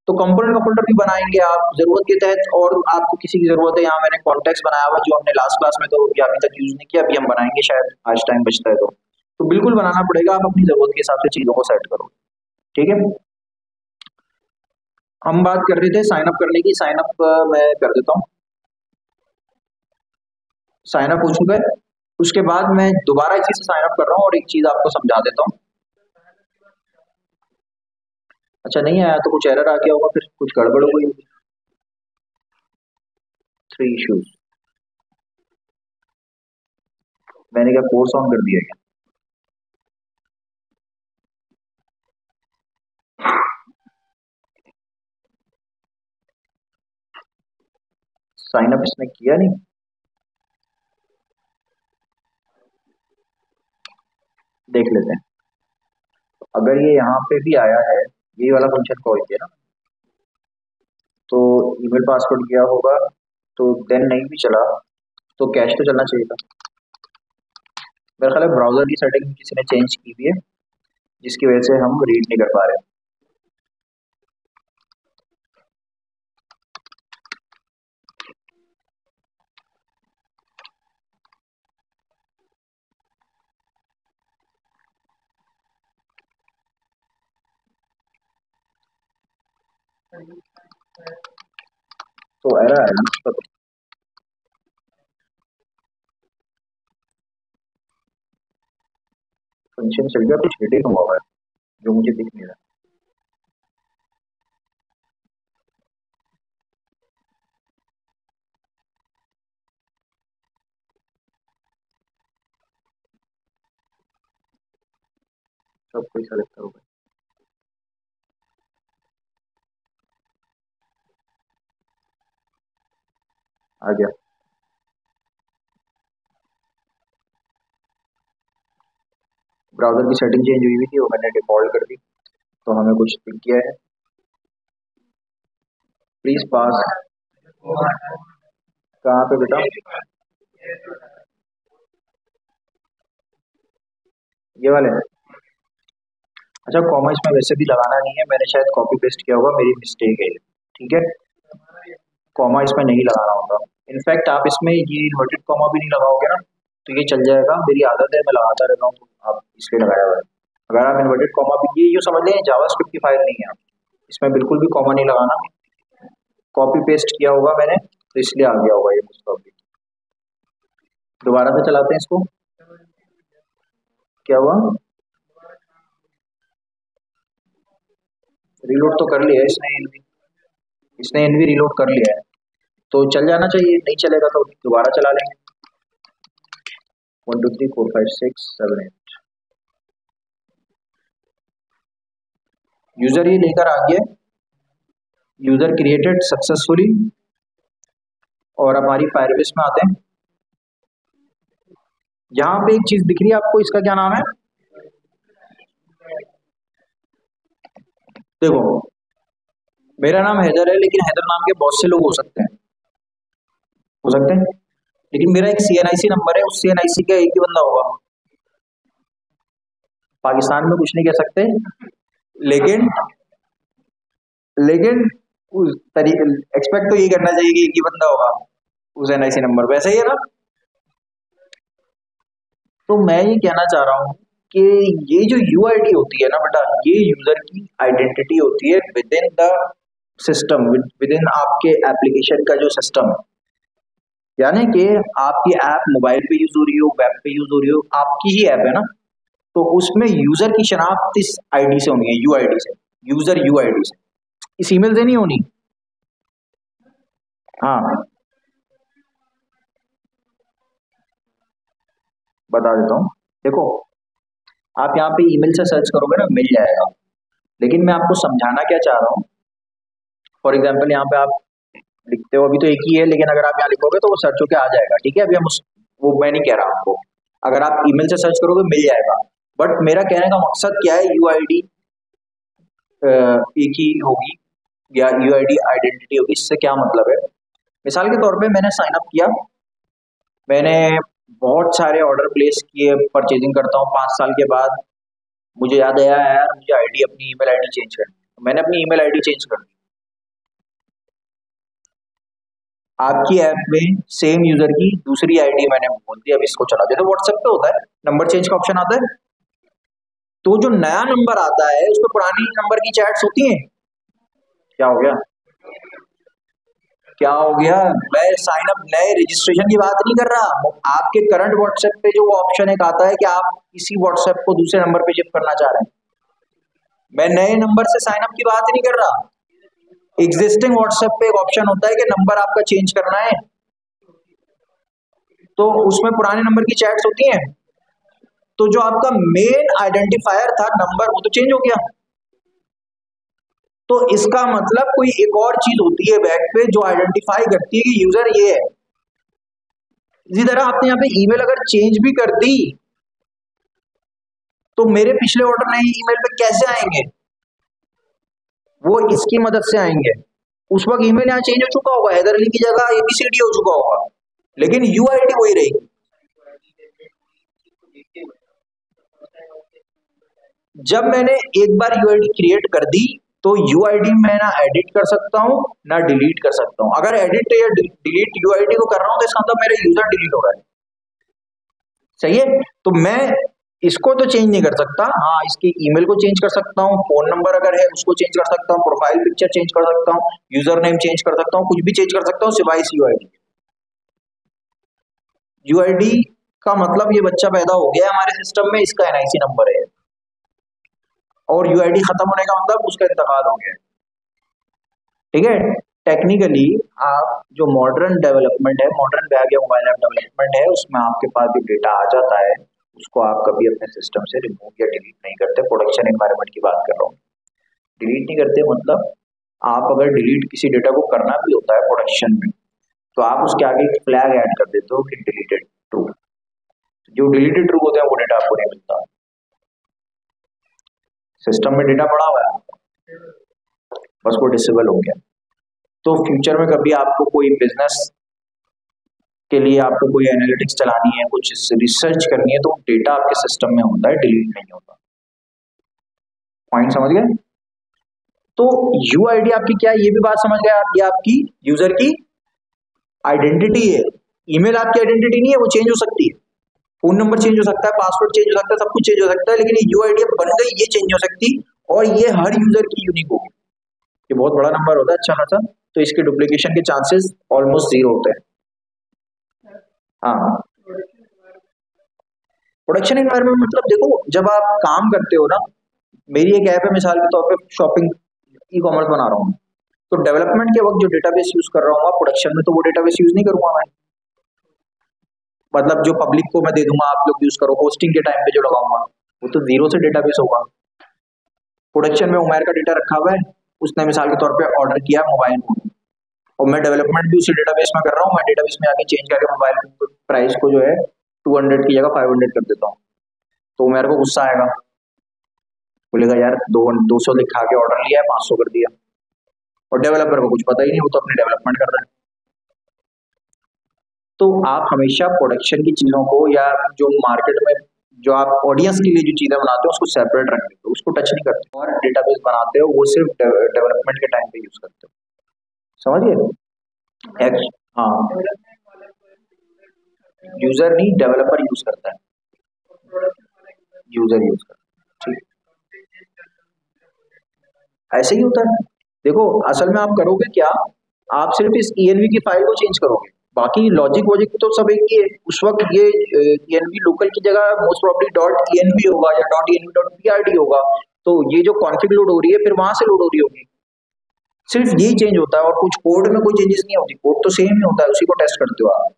तो कंपोनेंट का फोल्डर भी बनाएंगे आप जरूरत के तहत, और आपको किसी की जरूरत है, यहाँ मैंने कॉन्टेक्स्ट बनाया हुआ जो हमने लास्ट क्लास में तो अभी तक यूज नहीं किया, अभी हम बनाएंगे शायद आज टाइम बचता है तो बिल्कुल बनाना पड़ेगा, आप अपनी जरूरत के हिसाब से चीजों को सेट करो। ठीक है, हम बात कर रहे थे साइन अप करने की। साइन अप मैं कर देता हूँ, साइन अप हो चुका है। उसके बाद मैं दोबारा इसी से साइन अप कर रहा हूँ और एक चीज आपको समझा देता हूँ। अच्छा नहीं आया तो कुछ एरर आ गया होगा, फिर कुछ गड़बड़ हो गई होगी। 3 इश्यूज, मैंने क्या कोर्स ऑन कर दिया क्या? साइन अप इसने किया नहीं। देख लेते हैं, अगर ये यहाँ पे भी आया है, ये वाला फंक्शन कॉल किया ना, तो ईमेल पासवर्ड किया होगा, तो देन नहीं भी चला तो कैश तो चलना चाहिए था। मेरा ख्याल है ब्राउजर की सेटिंग किसी ने चेंज की हुई है, जिसकी वजह से हम रीड नहीं कर पा रहे। तो एरर आया ना उसका, तो फंक्शन चल गया, कुछ हिडिंग हुआ है जो मुझे दिख नहीं रहा। सब कोई सेलेक्ट होगा, आ गया। ब्राउजर की सेटिंग चेंज हुई थी, वो मैंने डिफॉल्ट कर दी, तो हमें कुछ दिख गया है। प्लीज पास, कहाँ पे बेटा? ये वाले हैं। अच्छा, कॉमा इसमें वैसे भी लगाना नहीं है, मैंने शायद कॉपी पेस्ट किया होगा, मेरी मिस्टेक है ये। ठीक है, कॉमा इसमें नहीं लगाना होगा। इनफैक्ट आप इसमें ये इन्वर्टेड कॉमा भी नहीं लगाओगे ना तो ये चल जाएगा, मेरी आदत है मैं लगाता रहता हूँ, तो आप इसलिए लगाया हुआ है। अगर आप इन्वर्टेड कॉमा भी, ये यूँ समझ लें जावास्क्रिप्ट की फाइल नहीं है, इसमें बिल्कुल भी कॉमा नहीं लगाना। कॉपी पेस्ट किया होगा मैंने, तो इसलिए आ गया होगा ये मुझको। अभी दोबारा से चलाते हैं इसको, क्या हुआ? रीलोड तो कर लिया है इसने, इसने एनवी रीलोड कर लिया है, तो चल जाना चाहिए। नहीं चलेगा तो दोबारा चला लेंगे। 1 2 3 4 5 6 7 8 यूजर ये लेकर आ गया, यूजर क्रिएटेड सक्सेसफुली। और हमारी फायरबेस में आते हैं, यहाँ पे एक चीज दिख रही है आपको, इसका क्या नाम है? देखो, मेरा नाम हैदर है, लेकिन हैदर नाम के बहुत से लोग हो सकते हैं, लेकिन मेरा एक सीएनआईसी नंबर है, उस सीएनआईसी का एक ही बंदा होगा। पाकिस्तान में कुछ नहीं कह सकते, लेकिन लेकिन उस तरीके एक्सपेक्ट तो यही करना चाहिए कि एक ही बंदा होगा उस एनआईसी नंबर पे, ऐसा ही है ना? तो मैं ये कहना चाह रहा हूँ कि ये जो यूआईडी होती है ना बेटा, ये यूजर की आइडेंटिटी होती है with in the system, with in आपके एप्लीकेशन का जो सिस्टम है। यानी कि आपकी ऐप मोबाइल पे यूज हो रही हो, वेब पे यूज हो रही हो, आपकी ही ऐप है ना, तो उसमें यूजर की शनाख्त इस आईडी से होनी है, यूआईडी से, यूजर यूआईडी से, इस ईमेल से नहीं होनी। हाँ, बता देता हूँ। देखो, आप यहाँ पे ईमेल से सर्च करोगे ना, मिल जाएगा, लेकिन मैं आपको समझाना क्या चाह रहा हूँ। फॉर एग्जाम्पल यहाँ पे आप लिखते हो, अभी तो एक ही है, लेकिन अगर आप यहाँ लिखोगे तो वो सर्च होके आ जाएगा। ठीक है, अभी हम उस वो मैं नहीं कह रहा आपको, अगर आप ईमेल से सर्च करोगे मिल जाएगा, बट मेरा कहने का मकसद क्या है, यूआईडी एक ही होगी या यूआईडी आइडेंटिटी होगी, इससे क्या मतलब है? मिसाल के तौर पे मैंने साइन अप किया, मैंने बहुत सारे ऑर्डर प्लेस किए, परचेजिंग करता हूँ, 5 साल के बाद मुझे याद आया यार मुझे आईडी, अपनी ईमेल आईडी चेंज करनी है, तो मैंने अपनी ईमेल आईडी चेंज कर दी। आपकी ऐप में सेम यूजर की दूसरी आईडी मैंने बोल दी, अब इसको चला, जैसे व्हाट्सएप पे होता है नंबर चेंज का ऑप्शन आता है, तो जो नया नंबर आता है उस पर पुरानी नंबर की चैट्स होती हैं। क्या हो गया, क्या हो गया, मैं साइन अप नए रजिस्ट्रेशन की बात नहीं कर रहा, आपके करंट व्हाट्सएप पे जो ऑप्शन एक आता है कि आप इसी व्हाट्सएप को दूसरे नंबर पे शिफ्ट करना चाह रहे हैं, मैं नए नंबर से साइन अप की बात नहीं कर रहा। एग्जिस्टिंग व्हाट्सएप पे एक ऑप्शन होता है कि नंबर आपका चेंज करना है, तो उसमें पुराने नंबर की चैट्स होती हैं, तो जो आपका मेन आइडेंटिफायर था नंबर वो तो चेंज हो गया, तो इसका मतलब कोई एक और चीज होती है बैक पे जो आइडेंटिफाई करती है कि यूजर ये है। इसी तरह आपने यहाँ पे ईमेल अगर चेंज भी कर दी तो मेरे पिछले ऑर्डर नए ईमेल पे कैसे आएंगे, वो इसकी मदद से आएंगे। उस वक्त ईमेल यहाँ चेंज हो चुका होगा, हैदर अली की जगह एबीसीडी हो चुका होगा, लेकिन यूआईडी वही रहेगी। जब मैंने एक बार यूआईडी क्रिएट कर दी तो यूआईडी मैं ना एडिट कर सकता हूं ना डिलीट कर सकता हूं। अगर एडिट या डिलीट यूआईडी को कर रहा हूं तो इसका मतलब मेरा यूजर डिलीट हो रहा है, सही है। तो मैं इसको तो चेंज नहीं कर सकता, हाँ इसकी ईमेल को चेंज कर सकता हूँ, फोन नंबर अगर है उसको चेंज कर सकता हूँ, प्रोफाइल पिक्चर चेंज कर सकता हूँ, यूजर नेम चेंज कर सकता हूँ, कुछ भी चेंज कर सकता हूँ सिवाय इस यूआईडी। यूआईडी का मतलब ये बच्चा पैदा हो गया हमारे सिस्टम में, इसका एनआईसी नंबर है, और यूआईडी खत्म होने का मतलब उसका इंतकाल हो गया, ठीक है। टेक्निकली आप जो मॉडर्न डेवलपमेंट है, मॉडर्न बैग या मोबाइल ऐप डेवलपमेंट है, उसमें आपके पास जो डेटा आ जाता है उसको आप कभी अपने सिस्टम से रिमूव या डिलीट नहीं करते। प्रोडक्शन एनवायरनमेंट की बात कर रहा हूँ, डिलीट नहीं करते, मतलब आप अगर डिलीट किसी डेटा को करना भी होता है प्रोडक्शन में तो आप उसके आगे एक फ्लैग ऐड कर देते हो कि डिलीटेड ट्रू, जो डिलीटेड ट्रू होते हैं वो डेटा आपको नहीं मिलता, सिस्टम में डेटा पड़ा हुआ है बस वो डिसेबल हो गया। तो फ्यूचर में कभी आपको कोई बिजनेस के लिए आपको कोई एनालिटिक्स चलानी है, कुछ रिसर्च करनी है, तो डेटा आपके सिस्टम में होता है, डिलीट नहीं होता। पॉइंट समझ गए। तो यूआईडी आपकी क्या है ये भी बात समझ गए आप, ये आपकी यूजर की आइडेंटिटी है। ईमेल आपकी आइडेंटिटी नहीं है, वो चेंज हो सकती है, फोन नंबर चेंज हो सकता है, पासवर्ड चेंज हो सकता है, सब कुछ चेंज हो सकता है, लेकिन ये यूआईडी बन गई ये चेंज हो सकती, और ये हर यूजर की यूनिक होगी। ये बहुत बड़ा नंबर होता है अच्छा खासा, तो इसके डुप्लीकेशन के चांसेस ऑलमोस्ट जीरो होते हैं। हाँ, प्रोडक्शन एनवायरनमेंट मतलब देखो जब आप काम करते हो ना, मेरी एक ऐप है मिसाल के तौर पे शॉपिंग ई कॉमर्स बना रहा हूँ, तो डेवलपमेंट के वक्त जो डेटाबेस यूज कर रहा हूँ प्रोडक्शन में तो वो डेटाबेस यूज नहीं करूंगा मैं, मतलब जो पब्लिक को मैं दे दूंगा आप लोग यूज करो, होस्टिंग के टाइम पे जो लगाऊंगा वो तो जीरो से डेटाबेस होगा। प्रोडक्शन में उमैर का डेटा रखा हुआ है, उसने मिसाल के तौर पे ऑर्डर किया मोबाइल फोन, और मैं डेवलपमेंट भी उसी डेटाबेस में कर रहा हूँ, मैं डेटाबेस में आके चेंज करके मोबाइल फोन प्राइस को जो है 200 की जगह 500 कर देता हूँ, तो मेरे को गुस्सा आएगा, बोलेगा यार 200 लिखा के ऑर्डर लिया है 500 कर दिया, और डेवलपर को कुछ पता ही नहीं, वो तो अपनी डेवलपमेंट कर रहा है। तो आप हमेशा प्रोडक्शन की चीजों को या जो मार्केट में जो आप ऑडियंस के लिए जो चीजें बनाते हो उसको सेपरेट रख देते हो, उसको टच नहीं करते, और डेटाबेस बनाते हो वो सिर्फ डेवलपमेंट के टाइम पे यूज करते हो, समझिए। हाँ, यूजर नहीं डेवलपर यूज करता है, यूजर यूज करता है, ठीक, ऐसे ही होता है। देखो असल में आप करोगे क्या, आप सिर्फ इस ईएनवी की फाइल को चेंज करोगे, बाकी लॉजिक वॉजिक तो सब एक ही है। उस वक्त ये ईएनवी लोकल की जगह मोस्ट प्रॉब्ली डॉट ईएनवी होगा या डॉट ईएनवी डॉट पीआरडी होगा, तो ये जो कॉन्फ़िग लोड हो रही है फिर वहां से लोड हो रही होगी, सिर्फ यही चेंज होता है, और कुछ कोड में कोई चेंजेस नहीं होती, कोड तो सेम ही होता है, उसी को टेस्ट करते हो आप,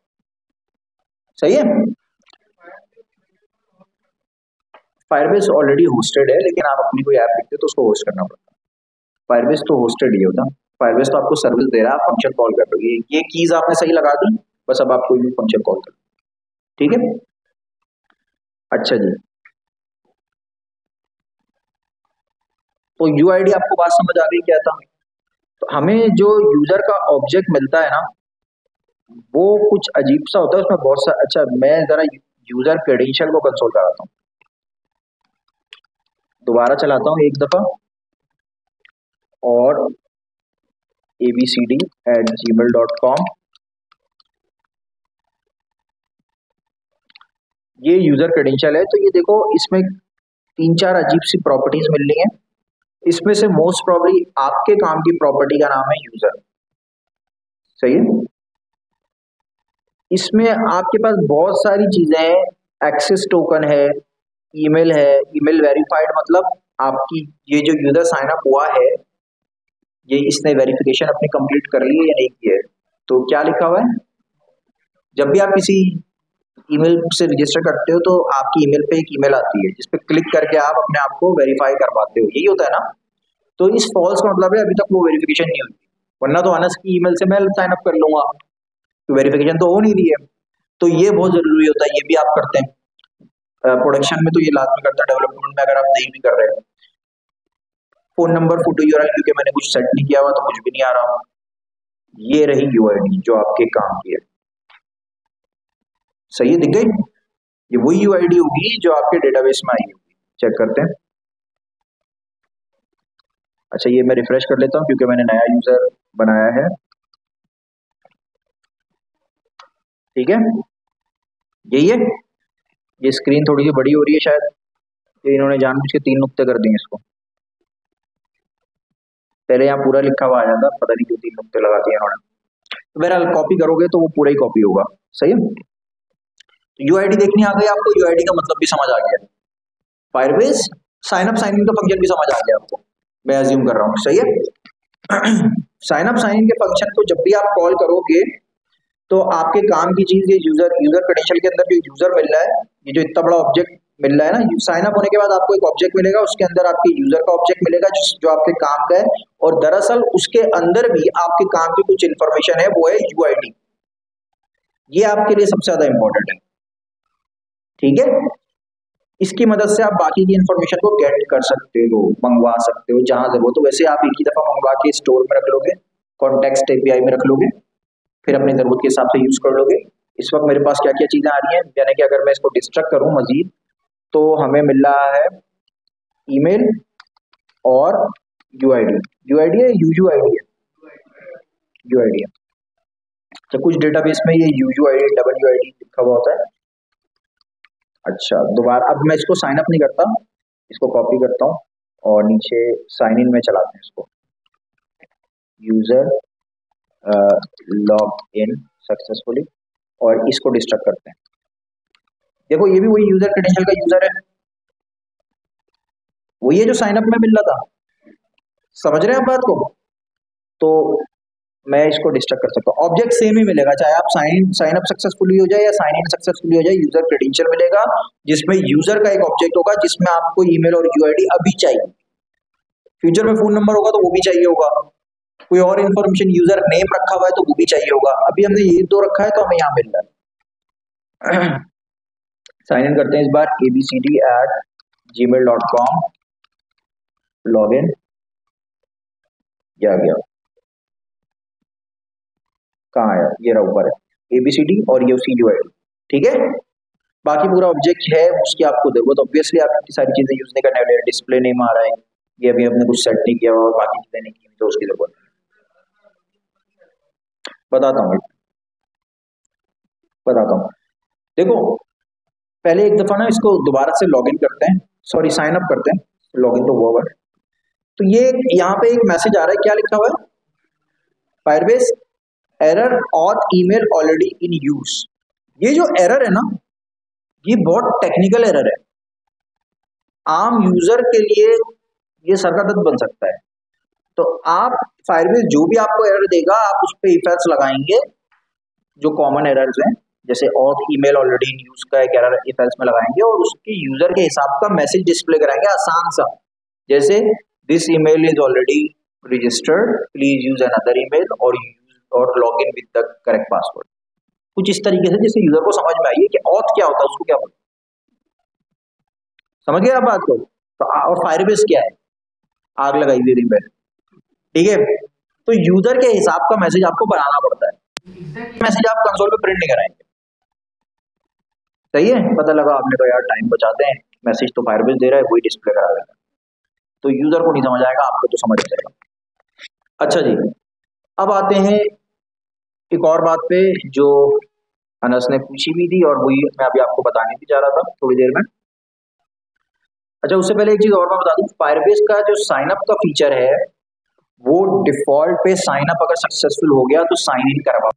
सही है। फायरबेस ऑलरेडी होस्टेड है, लेकिन आप अपनी कोई ऐप लिखते हो तो उसको होस्ट करना पड़ता है, फायरबेस तो होस्टेड ही होता, फायरबेस तो आपको सर्विस दे रहा है, आप फंक्शन कॉल कर रहे हो, ये कीज आपने सही लगा दी, बस अब आप कोई भी फंक्शन कॉल करो, ठीक है। अच्छा जी, तो यूआईडी आपको बात समझ आ गई क्या था। तो हमें जो यूजर का ऑब्जेक्ट मिलता है ना वो कुछ अजीब सा होता है, उसमें बहुत सा, अच्छा मैं जरा यूजर क्रेडेंशियल को कंसोल कराता हूँ, दोबारा चलाता हूँ एक दफा, और abcd@gmail.com ये यूजर क्रेडेंशियल है। तो ये देखो इसमें तीन चार अजीब सी प्रॉपर्टीज मिल रही हैं। इसमें से मोस्ट प्रॉब्ली आपके काम की प्रॉपर्टी का नाम है यूजर। सही है। इसमें आपके पास बहुत सारी चीजें हैं। एक्सेस टोकन है, ईमेल है, ईमेल वेरीफाइड, मतलब आपकी ये जो यूजर साइन अप हुआ है, ये इसने वेरिफिकेशन अपनी कंप्लीट कर ली है या नहीं की है। तो क्या लिखा हुआ है, जब भी आप किसी ईमेल से रजिस्टर करते हो तो आपकी ईमेल पे एक ईमेल आती है जिस पे क्लिक करके आप अपने आप को वेरीफाई करवाते हो, यही होता है ना। तो इस फॉल्स का मतलब है अभी तक वो वेरिफिकेशन नहीं हुई, वरना तो अनस की ईमेल से मैं साइन अप कर लूंगा, तो वेरिफिकेशन तो हो नहीं रही है। तो ये बहुत जरूरी होता है, ये भी आप करते हैं प्रोडक्शन में, तो ये लाजमी करता है। डेवलपमेंट में अगर आप नहीं भी कर रहे हैं, फोन नंबर फोटो यूआरएल, क्योंकि मैंने कुछ सेट नहीं किया हुआ तो कुछ भी नहीं आ रहा। ये रही यूआईडी जो आपके काम की है। सही है, दिख गई। ये वही यूआईडी होगी जो आपके डेटाबेस में आई होगी। चेक करते हैं। अच्छा, ये मैं रिफ्रेश कर लेता हूँ क्योंकि मैंने नया यूजर बनाया है। ठीक है, यही है। ये स्क्रीन थोड़ी सी बड़ी हो रही है शायद, ये इन्होंने जानबूझ के 3 नुक्ते कर दिए इसको। पहले यहाँ पूरा लिखा हुआ आ जाता, पता नहीं क्यों 3 नुक्ते लगा दिए इन्होंने। तो बहरहाल कॉपी करोगे तो वो पूरा ही कॉपी होगा। सही है। यूआईडी देखनी आ गई आपको, यूआईडी का मतलब भी समझ आ गया। Firebase sign up sign in का फंक्शन भी समझ आ गया आपको, मैं अज्यूम कर रहा हूँ। सही है। साइन अप साइन इन के फंक्शन को जब भी आप कॉल करोगे तो आपके काम की चीज, ये यूजर यूजर क्रेडेंशियल के अंदर जो यूजर मिल रहा है, ये जो इतना बड़ा ऑब्जेक्ट मिल रहा है ना, साइन अप होने के बाद आपको एक ऑब्जेक्ट मिलेगा, उसके अंदर आपके यूजर का ऑब्जेक्ट मिलेगा जो आपके काम का है, और दरअसल उसके अंदर भी आपके काम की कुछ इंफॉर्मेशन है, वो है यूआईडी। ये आपके लिए सबसे ज्यादा इंपॉर्टेंट है। ठीक है, इसकी मदद से आप बाकी की इंफॉर्मेशन को गेट कर सकते हो, मंगवा सकते हो जहां जरूरत हो। वैसे आप एक ही दफा मंगवा के स्टोर में रख लोगे, कॉन्टेक्स्ट एपीआई में रख लोगे, फिर अपनी जरूरत के हिसाब से यूज कर लोगे। इस वक्त मेरे पास क्या क्या चीजें आ रही हैं, यानी कि अगर मैं इसको डिस्ट्रक्ट करूं मजीद, तो हमें मिल रहा है ईमेल और यूआईडी। यूआईडी है, यूयूआईडी है, यूआईडी है। तो कुछ डेटाबेस में ये यूयूआईडी डब्ल्यूआईडी लिखा हुआ होता है। अच्छा, दोबारा अब मैं इसको साइन अप नहीं करता, इसको कॉपी करता हूँ और नीचे साइन इन में चलाते हैं इसको। यूजर लॉग इन सक्सेसफुली, और इसको डिस्ट्रक्ट करते हैं। देखो ये भी वही यूजर क्रेडेंशियल का यूजर है, वही है जो साइन अप में मिल रहा था। समझ रहे हैं आप बात को। तो मैं इसको डिस्ट्रक्ट कर सकता हूँ, ऑब्जेक्ट सेम ही मिलेगा, चाहे आप साइन अप सक्सेसफुली हो जाए या साइन इन सक्सेसफुली हो जाए, यूजर क्रेडेंशियल मिलेगा जिसमें यूजर का एक ऑब्जेक्ट होगा जिसमें आपको ईमेल और यूआईडी अभी चाहिए। फ्यूचर में फोन नंबर होगा तो वो भी चाहिए होगा, कोई और इन्फॉर्मेशन यूजर नेम रखा हुआ है तो वो भी चाहिए होगा। अभी हमने ये दो रखा है तो हमें यहाँ मिल रहा है। साइन इन करते हैं इस बार, abcd@gmail.com, लॉग इन, आ गया। कहाँ आया, ये रहा ऊपर है, एबीसीडी और ये उसकी यूआईडी। ठीक है, बाकी पूरा ऑब्जेक्ट है उसकी आपको जरूरत, ऑब्वियसली आप इतनी सारी चीजें यूज नहीं करने वाले। डिस्प्ले नेम आ रहा है, ये अभी हमने कुछ सेट नहीं किया हुआ और बाकी चीजें नहीं की, तो उसकी जरूरत नहीं। बताता हूँ, बताता हूँ। देखो पहले एक दफा ना इसको दोबारा से लॉगिन करते हैं, सॉरी साइन अप करते हैं, लॉगिन तो हुआ हुआ है। तो ये यहाँ पे एक मैसेज आ रहा है, क्या लिखा हुआ है, Firebase error auth email already in use. ये जो एरर है ना, ये बहुत टेक्निकल एरर है, आम यूजर के लिए ये सर का दर्द बन सकता है। तो आप फायरबेस जो भी आपको एरर देगा, आप उस पर इफेक्ट्स लगाएंगे जो कॉमन एरर्स हैं, जैसे auth email already in use का एक एरर इफेक्ट्स में लगाएंगे, और उसके यूजर के हिसाब का मैसेज डिस्प्ले कराएंगे आसान सा, जैसे this email is already registered, please use another email और log in with the correct password. कुछ इस तरीके से जिससे यूजर को समझ में आइए कि ऑथ क्या होता है, उसको क्या बोलते, समझ गए आप बात को। तो और फायरबेस क्या है, आग लगाई हुई ईमेल। ठीक है, तो यूजर के हिसाब का मैसेज आपको बनाना पड़ता है, मैसेज आप कंसोल पे प्रिंट नहीं कराएंगे। सही है, पता लगा आपने कहा यार टाइम बचाते हैं, मैसेज तो फायरबेस दे रहा है, वही डिस्प्ले करा देगा, तो यूजर को नहीं समझ आएगा, आपको तो समझ जाएगा। अच्छा जी, अब आते हैं एक और बात पे जो अनस ने पूछी भी थी और वही मैं अभी आपको बताने भी जा रहा था थोड़ी देर में। अच्छा, उससे पहले एक चीज और मैं बता दूं, फायरबेस का जो साइन अप का फीचर है वो डिफॉल्ट पे साइन अप अगर सक्सेसफुल हो गया तो साइन इन करवा।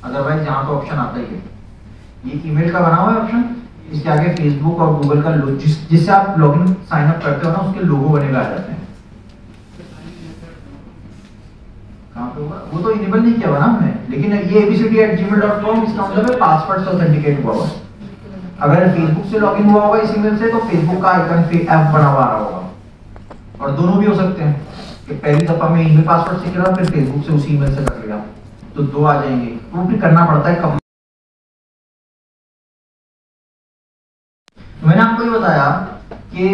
अदरवाइज यहाँ तो ऑप्शन आता ही है, ये ईमेल का बना हुआ है ऑप्शन, इसके आगे फेसबुक और गूगल का जिससे आप लॉगिन साइन अप करते हो ना उसके लोगो बनेगा आ जाते हैं। कहाँ पे होगा वो तो इनेबल नहीं किया हुआ ना हमने, लेकिन ये abcd@gmail.com इसका मतलब है पासवर्ड से ऑथेंटिकेट हुआ है। अगर फेसबुक से लॉगिन हुआ होगा इस ईमेल से तो फेसबुक का आइकन ऐप बना हुआ आ रहा होगा, और दोनों भी हो सकते हैं कि पहली दफा में ईमेल पासवर्ड से किया फिर फेसबुक से उसी ईमेल से कर लिया, तो दो आ जाएंगे। तो फिर करना पड़ता है कब। मैंने आपको ये बताया कि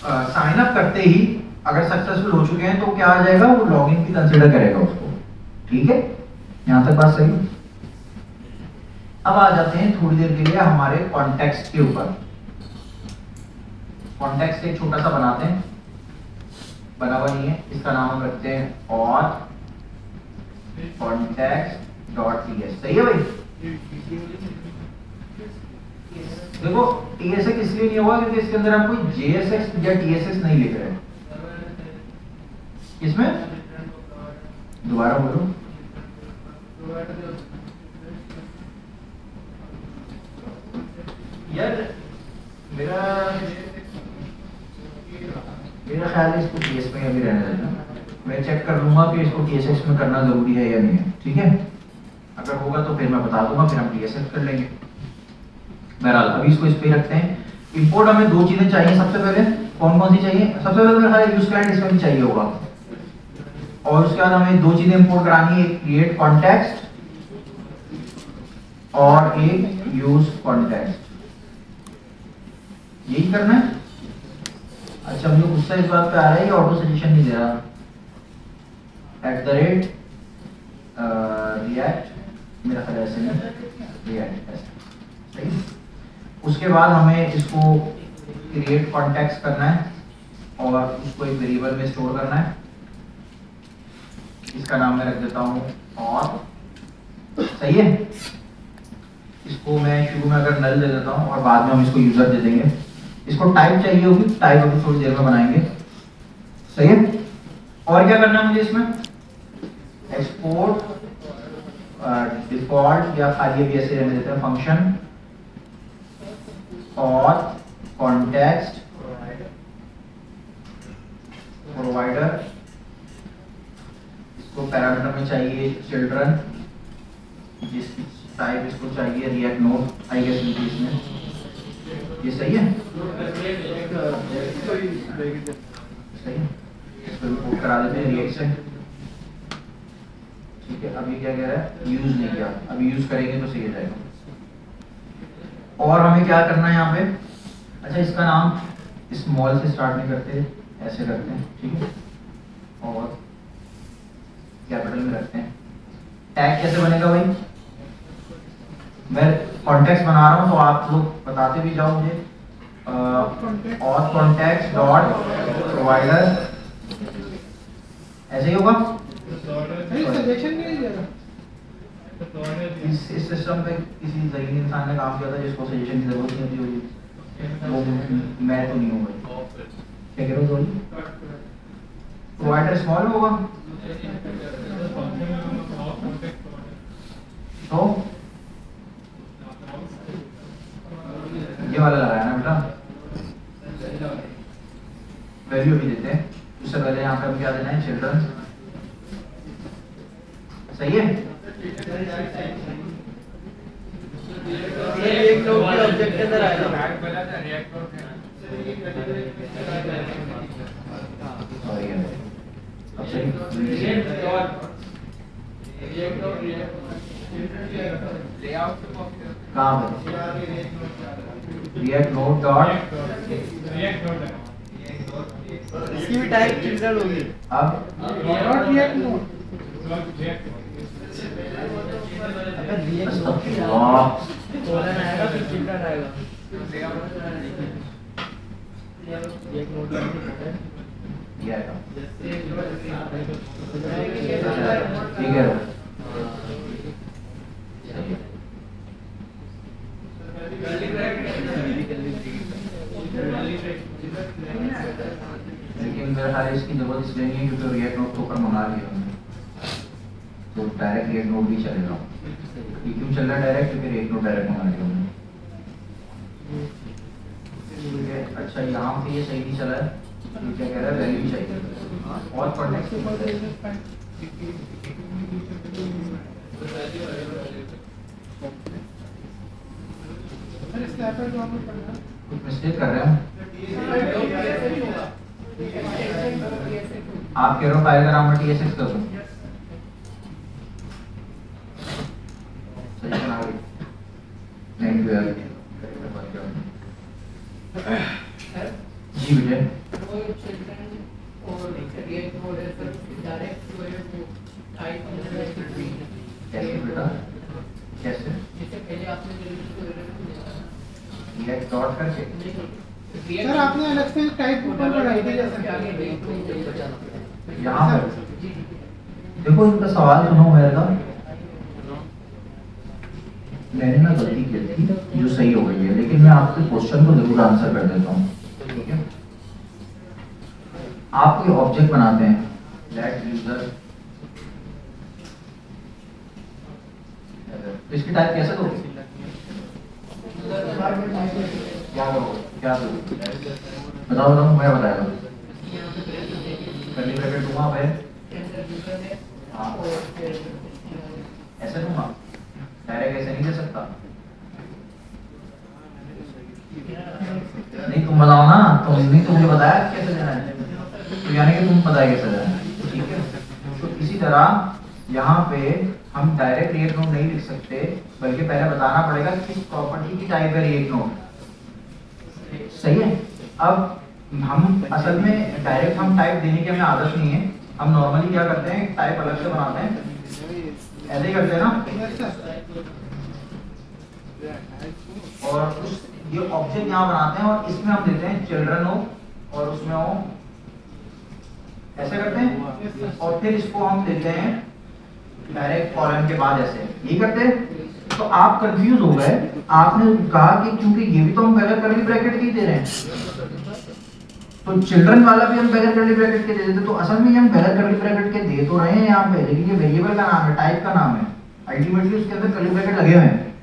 साइन अप करते ही अगर सक्सेसफुल हो चुके हैं तो क्या आ जाएगा, वो लॉगिन भी कंसीडर करेगा उसको। ठीक है, यहां तक बात सही। अब आ जाते हैं थोड़ी देर के लिए हमारे कॉन्टेक्स्ट के ऊपर। कॉन्टेक्स्ट एक छोटा सा बनाते हैं, बना हुआ नहीं है, इसका नाम हम रखते हैं और context.ts। सही है भाई। देखो TSX इसलिए नहीं होगा क्योंकि इसके अंदर हम कोई JSX या TSX नहीं लिख रहे हैं। इसमें दोबारा बोलो, यार मेरा ख्याल है इसको TS में अभी रहने देना, मैं चेक कर लूंगा कि इसको TSX में करना जरूरी है या नहीं है। ठीक है, अगर होगा तो फिर मैं बता दूंगा, फिर हम TSX कर लेंगे। बहरहाल अभी इसको इस पे रखते हैं। इंपोर्ट हमें दो चीजें चाहिए सबसे पहले, कौन कौन सी चाहिए? सबसे पहले तो मेरा यूज क्लाइंट इसमें भी चाहिए होगा, और उसके बाद हमें दो चीजें इंपोर्ट करानी है, एक क्रिएट कॉन्टेक्स्ट और एक यूज कॉन्टेक्स्ट। यही करना है। अच्छा, मुझे गुस्सा इस बात पे आ रहा है, ये ऑटो सजेशन नहीं दे रहा। @react मेरा ख्याल ऐसे नहीं, react ऐसे। सही। उसके बाद हमें इसको क्रिएट कॉन्टेक्स्ट करना है और उसको एक वेरिएबल में स्टोर करना है। इसका नाम मैं रख देता हूँ और। सही है, इसको मैं शुरू में अगर नल दे देता हूँ और बाद में हम इसको यूजर दे देंगे। इसको टाइप चाहिए होगी, टाइप अभी थोड़ी देर में बनाएंगे। सही है। और क्या करना है मुझे इसमें? एक्सपोर्ट डिफॉल्ट या खाली भी ऐसे रहने देते हैं फंक्शन और कॉन्टेक्स्ट प्रोवाइडर। इसको पैरामीटर में चाहिए चिल्ड्रन, जिसकी टाइप इसको चाहिए रिएक्ट नोड, आई गेस इसमें। ये सही है, सही है। इसको रिपोर्ट करा देते हैं रिएक्ट से। ठीक है, अभी क्या कह रहा है? यूज नहीं किया, अभी यूज करेंगे तो सही हो जाएगा। और हमें क्या करना है यहाँ पे? अच्छा, इसका नाम स्मॉल से स्टार्ट नहीं करते, ऐसे करते हैं। ठीक है, और कैपिटल में रखते हैं। टैग कैसे बनेगा भाई? मैं कॉन्टेक्स्ट बना रहा हूँ तो आप लोग बताते भी जाओ मुझे। और कॉन्टेक्स्ट डॉट प्रोवाइडर, ऐसे ही होगा। इस सिस्टम पे किसी ज़हीन इंसान ने काम किया था जिसको सजेशन की जरूरत नहीं होती, वो मैं तो नहीं हूँ भाई। क्या कह रहे हो? प्रोवाइडर स्मॉल होगा तो ये वाला लगाया ना बेटा, वैल्यू भी देते हैं। उससे पहले यहाँ पे हम क्या देना है? चिल्ड्रन। सही है। एक नोड के ऑब्जेक्ट के अंदर आएगा। अब सही। कहाँ पे? रिएक्ट नोड डॉट, इसकी भी टाइप चिल्ड्रन होगी। अब नॉट रिएक्ट नोड, कोलन आएगा फिर चिल्ड्रन आएगा। एक नोड ये आएगा। ठीक है, लेकिन मेरा ख्याल इसकी जरूरत इसलिए नहीं है क्योंकि रिएक्ट नोड तो ऊपर मंगा लिया हमने, तो डायरेक्ट रिएक्ट नोड भी चलेगा। ये क्यों चल रहा है डायरेक्ट? क्योंकि रिएक्ट नोड डायरेक्ट मंगा लिया हमने। ठीक है, अच्छा यहाँ पे ये सही नहीं चला है, तो क्या कह रहा है? वैल्यू चाहिए और कॉन्टेक्स्ट। कुछ मिस्टेक कर रहे हैं आप कह रहे हो फाइल का नाम TSX कर दो सही बना रही थैंक यू यार जी विजय कैसे बेटा कैसे रिएक्ट डॉट करके सर आपने अलग से टाइप ऊपर बढ़ाई थी यहाँ पर देखो इनका सवाल सुनो मेरे का मैंने ना गलती की थी जो सही हो गई है लेकिन मैं आपके क्वेश्चन को जरूर आंसर कर देता हूँ ठीक है आप कोई ऑब्जेक्ट बनाते हैं लेट यूजर तो इसकी टाइप कैसे दोगे क्या करोगे क्या दोगे बताओ बताओ मैं बताया कर्ली ब्रैकेट दूंगा फिर हाँ ऐसे दूंगा डायरेक्ट ऐसे नहीं दे सकता नहीं तुम बताओ ना तुमने तो मुझे बताया कैसे देना है तो यानी कि तुम बताया कैसे देना है ठीक है तो इसी तरह यहाँ पे हम डायरेक्ट रिएक्ट नोड नहीं लिख सकते बल्कि पहले बताना पड़ेगा किस प्रॉपर्टी की टाइप है रिएक्ट नोड सही है अब हम असल में डायरेक्ट हम टाइप देने की हमें आदत नहीं है हम नॉर्मली क्या करते हैं टाइप अलग से बनाते हैं ऐसे ही करते हैं ना और उस ये ऑब्जेक्ट यहाँ बनाते हैं और इसमें हम देते हैं चिल्ड्रन हो और उसमें हो ऐसे करते हैं और फिर इसको हम देते हैं डायरेक्ट कॉलम के बाद ऐसे ये करते हैं तो आप कंफ्यूज हो गए आपने कहा कि क्योंकि ये भी तो हम बगैर कर्ली ब्रैकेट के ही दे रहे हैं तो चिल्ड्रन वाला भी हम बगैर कर्ली ब्रैकेट के दे देते तो असल में हम बगैर कर्ली ब्रैकेट के दे तो रहे हैं यहाँ पे लेकिन ये वेरिएबल का नाम है टाइप का नाम है अल्टीमेटली उसके अंदर कर्ली ब्रैकेट लगे हुए हैं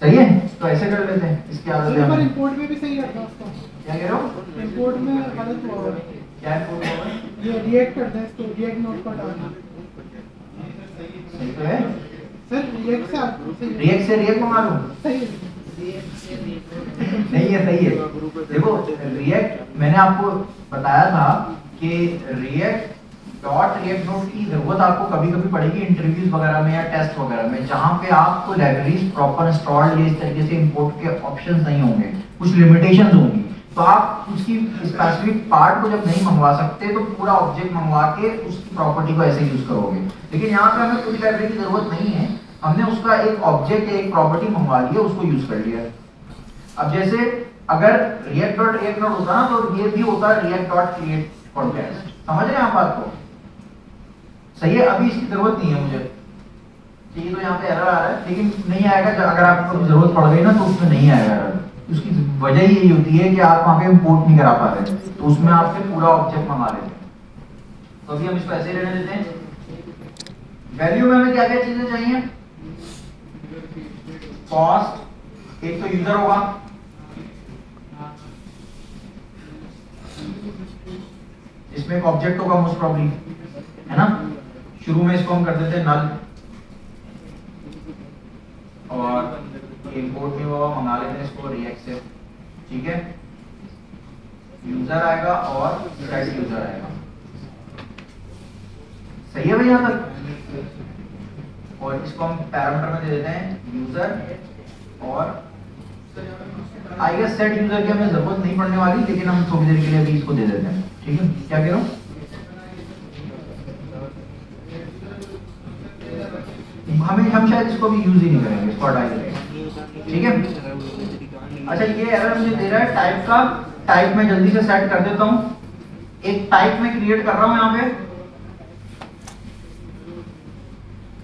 सही है तो ऐसे कर लेते हैं इसकी आदत है इंपोर्ट में भी सही रहता है उसका क्या कह रहे हो इंपोर्ट में गलत हुआ क्या इंपोर्ट हुआ ये रिएक्ट करते हैं इसको रिएक्ट नोड पर डालना सही तो है सर रिएक्ट से रिएक्ट मंगा लूं सही नहीं है सही है देखो रिएक्ट मैंने आपको बताया था कि रिएक्ट डॉट रिएक्ट नोड की जरूरत आपको कभी कभी पड़ेगी इंटरव्यूज वगैरह में या टेस्ट वगैरह में जहां पे आपको लाइब्रेरीज प्रॉपर इंस्टॉल्ड या इस तरीके से इंपोर्ट के ऑप्शंस नहीं होंगे कुछ लिमिटेशंस होंगी तो आप उसकी स्पेसिफिक पार्ट को जब नहीं मंगवा सकते तो पूरा ऑब्जेक्ट मंगवा के उसकी प्रॉपर्टी को ऐसे यूज करोगे लेकिन यहाँ पे हमें पूरी लाइब्रेरी की जरूरत नहीं है हमने उसका एक ऑब्जेक्ट एक प्रॉपर्टी मंगवा लिया उसको यूज कर लिया अब जैसे अगर रिएक्ट डॉट रिएक्ट नोड होता ना तो ये भी होता रिएक्ट डॉट क्रिएट कॉन्टेक्स्ट समझ रहे हैं आप बात को सही है अभी इसकी जरूरत नहीं है मुझे ये तो यहाँ पे एरर आ रहा है लेकिन नहीं आएगा अगर आपको जरूरत पड़ गई ना तो उसमें नहीं आएगा एरर उसकी वजह यही होती है कि आप वहां पे इंपोर्ट नहीं करा पा रहे तो उसमें आपसे पूरा ऑब्जेक्ट मंगा लेते हैं तो अभी हम इसको ऐसे रहने देते हैं वैल्यू में हमें क्या क्या चीजें चाहिए कॉस्ट एक तो यूजर होगा इसमें एक ऑब्जेक्ट होगा मोस्ट प्रॉब्ली है ना शुरू में इसको हम कर देते हैं नल और इंपोर्ट में हुआ मंगा लेते हैं इसको रिएक्ट से ठीक है यूजर आएगा और सेट यूजर आएगा सही है भाई यहां तक और इसको हम पैरामीटर में दे देते हैं यूजर और आई गेस सेट यूजर की हमें जरूरत नहीं पड़ने वाली लेकिन हम थोड़ी देर के लिए अभी इसको दे देते हैं ठीक है क्या कह रहा हूं हम शायद इसको भी यूज ही नहीं करेंगे इसको हटा देंगे ठीक है अच्छा ये एरर मुझे दे रहा है टाइप का टाइप में जल्दी से सेट कर देता हूं एक टाइप में क्रिएट कर रहा हूं यहां पे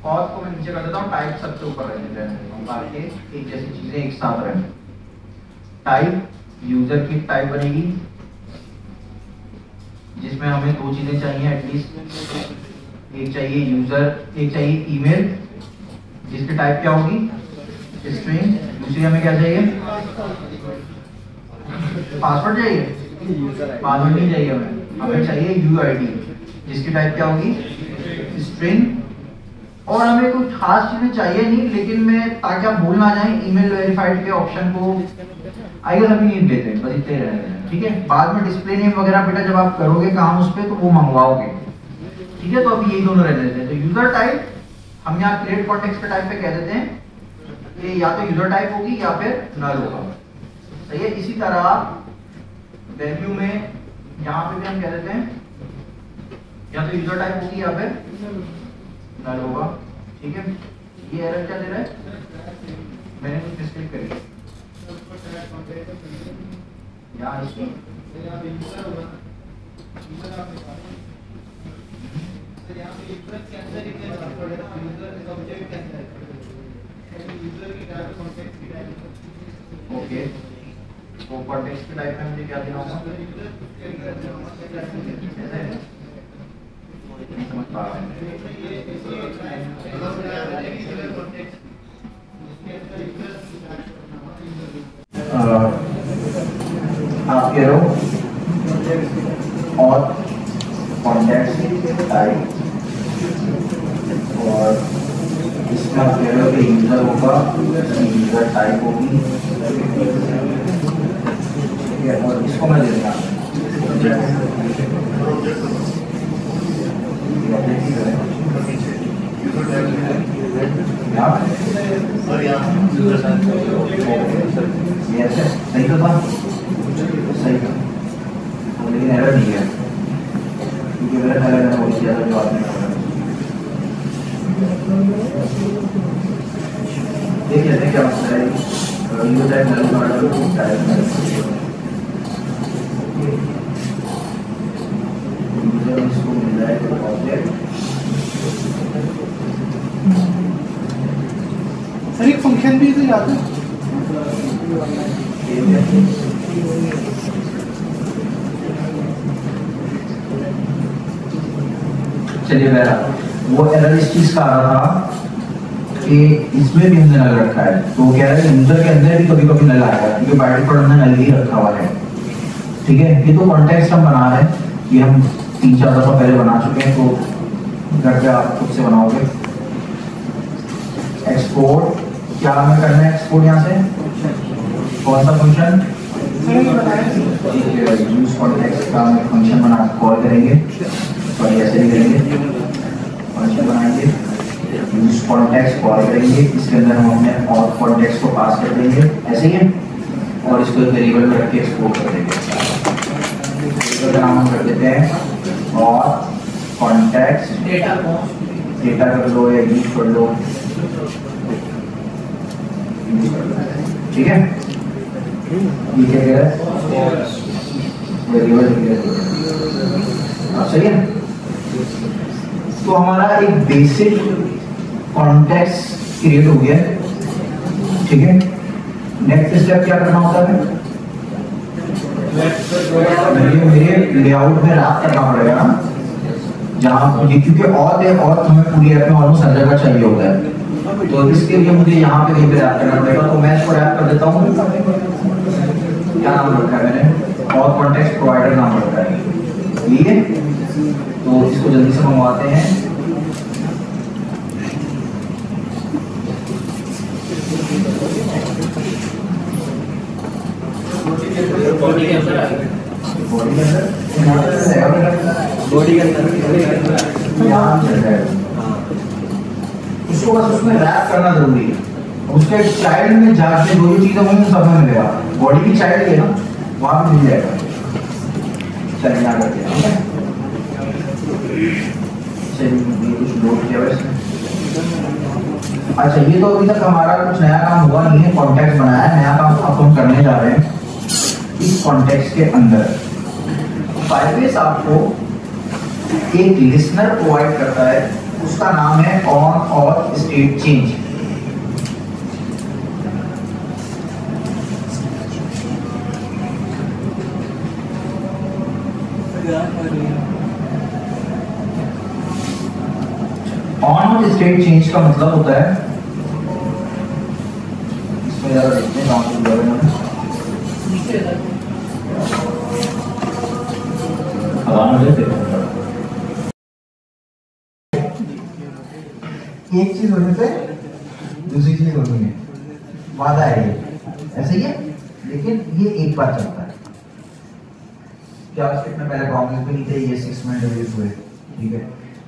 और को मैं नीचे कर देता हूं टाइप सबसे ऊपर रह देते हैं ताकि एक जैसी चीजें एक साथ रहें टाइप यूजर की टाइप बनेगी जिसमें हमें दो चीजें चाहिए एटलीस्ट एक चाहिए यूजर एक चाहिए ईमेल जिसकी टाइप क्या होगी स्ट्रिंग दूसरी हमें क्या चाहिए पासवर्ड चाहिए पासवर्ड नहीं चाहिए हमें चाहिए यूआईडी जिसकी टाइप क्या होगी स्ट्रिंग और हमें कुछ खास चीजें चाहिए नहीं, लेकिन मैं ताकि आप भूल ना जाएं ईमेल वेरीफाइड के ऑप्शन को आई गेस अभी नहीं देते, बस इतने रहने दें, ठीक है। बाद में डिस्प्ले नेम वगैरह बेटा जब आप करोगे काम उस पर तो वो मंगवाओगे, ठीक है। तो अभी यही दोनों रहने देते हैं। तो यूजर टाइप हम यहाँ क्रिएट कॉन्टेक्स्ट के टाइप पे कह देते हैं कि या तो यूजर टाइप होगी या फिर नल होगा, सही है। इसी तरह वैल्यू में यहाँ पे भी हम कह देते हैं या तो यूजर टाइप होगी या फिर नल होगा, ठीक है। ये एरर क्या दे रहा है, मैंने कुछ मिस्टेक करी यहाँ इसकी ओके। तो कॉन्टेक्स्ट के टाइप में मुझे क्या देना होगा, नहीं समझ पा रहा हूँ। आप कह रहे हो और कॉन्टेक्स्ट टाइप और इसमें आप कह रहे हो कि यूजर होगा, यूजर टाइप होगी, ठीक है। और इसको मैं दे दूंगा सही तो था, सही था, लेकिन एरर नहीं है क्योंकि मेरा ख्याल है बहुत ज़्यादा जवाब नहीं कर रहा। देख लेते हैं क्या मसला है। यूजर टाइप नल यूजर इसको मिल जाएगा ऑब्जेक्ट। सर एक फंक्शन भी इसे याद है, चलिए बहरहाल वो एरर इस चीज का आ रहा था कि इसमें भी हमने नल रखा है, तो कह रहा है यूजर के अंदर भी कभी कभी नल आएगा क्योंकि बाय डिफॉल्ट हमने नल ही रखा हुआ है, ठीक है। ये तो कॉन्टेक्स्ट हम बना रहे हैं, ये हम 3-4 दफा पहले बना चुके हैं, तो घर पे आप खुद से बनाओगे। एक्सपोर्ट क्या हमें करना है, एक्सपोर्ट यहाँ से कौन सा फंक्शन, यूज कॉन्टेक्स्ट का हम फंक्शन बना कॉल करेंगे और ऐसे ही करेंगे, फंक्शन बनाएंगे यूज कॉन्टेक्स्ट कॉल करेंगे, इसके अंदर हम अपने और कॉन्टेक्स्ट को पास कर देंगे ऐसे ही है, और इसको एक वेरिएबल में रख के एक्सपोर्ट कर देंगे। वेरिएबल का नाम हम कर देते हैं और कॉन्टेक्स्ट डेटा कर लो या यूज कर लो, ठीक है। ये क्या कह रहा है, वेरिएबल सही है। तो हमारा एक बेसिक कॉन्टेक्स्ट क्रिएट हो गया, ठीक है। नेक्स्ट स्टेप क्या करना होता है, मेरे लेआउट में रैप करना पड़ेगा ना, जहाँ मुझे क्योंकि और हमें पूरी ऐप में ऑलमोस्ट हर जगह चाहिए होता है, तो इसके लिए मुझे यहाँ पे कहीं पे रैप करना पड़ेगा। तो मैं इसको रैप कर देता हूँ, क्या नाम रखा है मैंने, और कॉन्टेक्स्ट प्रोवाइडर नाम रखा है, ठीक है। तो इसको जल्दी से मंगवाते हैं। बॉडी के अंदर उसको बस उसमें रैप करना जरूरी है। उसके चाइल्ड में जाके जो चीजें होंगी सब में मिलेगा, बॉडी की चाइल्ड है ना, वहां पे मिल जाएगा। चलिए यहाँ करते हैं, चलिए कुछ लोड किया वैसे। अच्छा, ये तो अभी तक हमारा कुछ नया काम हुआ नहीं है, कॉन्टेक्स्ट बनाया है। नया काम अब हम करने जा रहे हैं इस कॉन्टेक्स्ट के अंदर। फायरबेस आपको एक लिसनर प्रोवाइड करता है, उसका नाम है ऑन और स्टेट चेंज। ऑन और स्टेट चेंज का मतलब होता है, इसमें ज़्यादा देखते हैं काम एक चीज होने पे दूसरी चीज होनी है, वादा है ये, ऐसे ही है। लेकिन ये एक बार चलता है। जावास्क्रिप्ट में पहले प्रॉमिस भी नहीं थे, ये 6 महीने रिलीज हुए, ठीक है।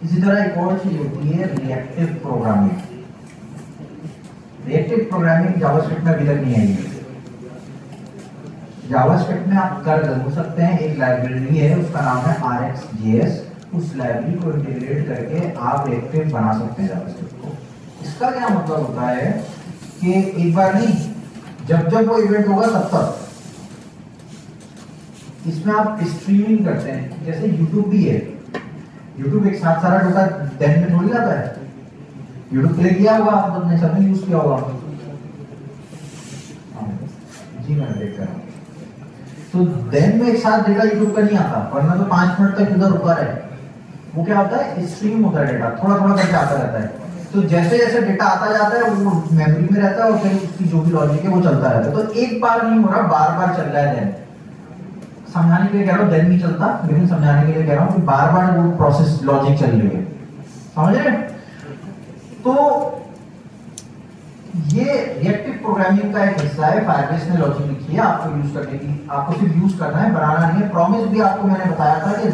इसी तरह एक और चीज होती है reactive programming. Reactive programming JavaScript में अभी तक नहीं आई है। जावास्क्रिप्ट में आप कर जरूर सकते हैं, एक लाइब्रेरी है उसका नाम है RxJS, उस लाइब्रेरी को इंटीग्रेट करके आप रिएक्टिव बना सकते हैं जावास्क्रिप्ट को। इसका क्या मतलब होता है कि एक बार नहीं, जब जब वो इवेंट होगा तब तक इसमें आप स्ट्रीमिंग करते हैं, जैसे YouTube भी है। YouTube एक साथ सारा डेटा दिन में थोड़ी आता है। YouTube के लिए किया होगा आपने, सबने यूज किया होगा। जी मैं देख रहा हूँ, तो दिन में एक साथ डेटा YouTube का नहीं आता, वरना तो 5 मिनट तक इधर रुका रहे। वो क्या होता है, स्ट्रीम होता है डेटा, थोड़ा थोड़ा करके आता रहता है। तो जैसे जैसे डेटा आता जाता है वो मेमोरी में रहता है और फिर उसकी जो भी लॉजिक है वो चलता रहता है। तो एक बार नहीं हो रहा, बार बार चल रहा है दिन। समझाने के लिए कह रहा हूँ दिन नहीं चलता, लेकिन समझाने के लिए कह रहा हूँ कि बार बार वो प्रोसेस लॉजिक चल रही है, समझ रहे? तो ये रिएक्टिव प्रोग्रामिंग का एक हिस्सा है। फायरबेस ने लॉजिक लिखी है आपको यूज करने की, आपको सिर्फ यूज करना है, बनाना नहीं है। प्रॉमिस भी आपको मैंने बताया था कि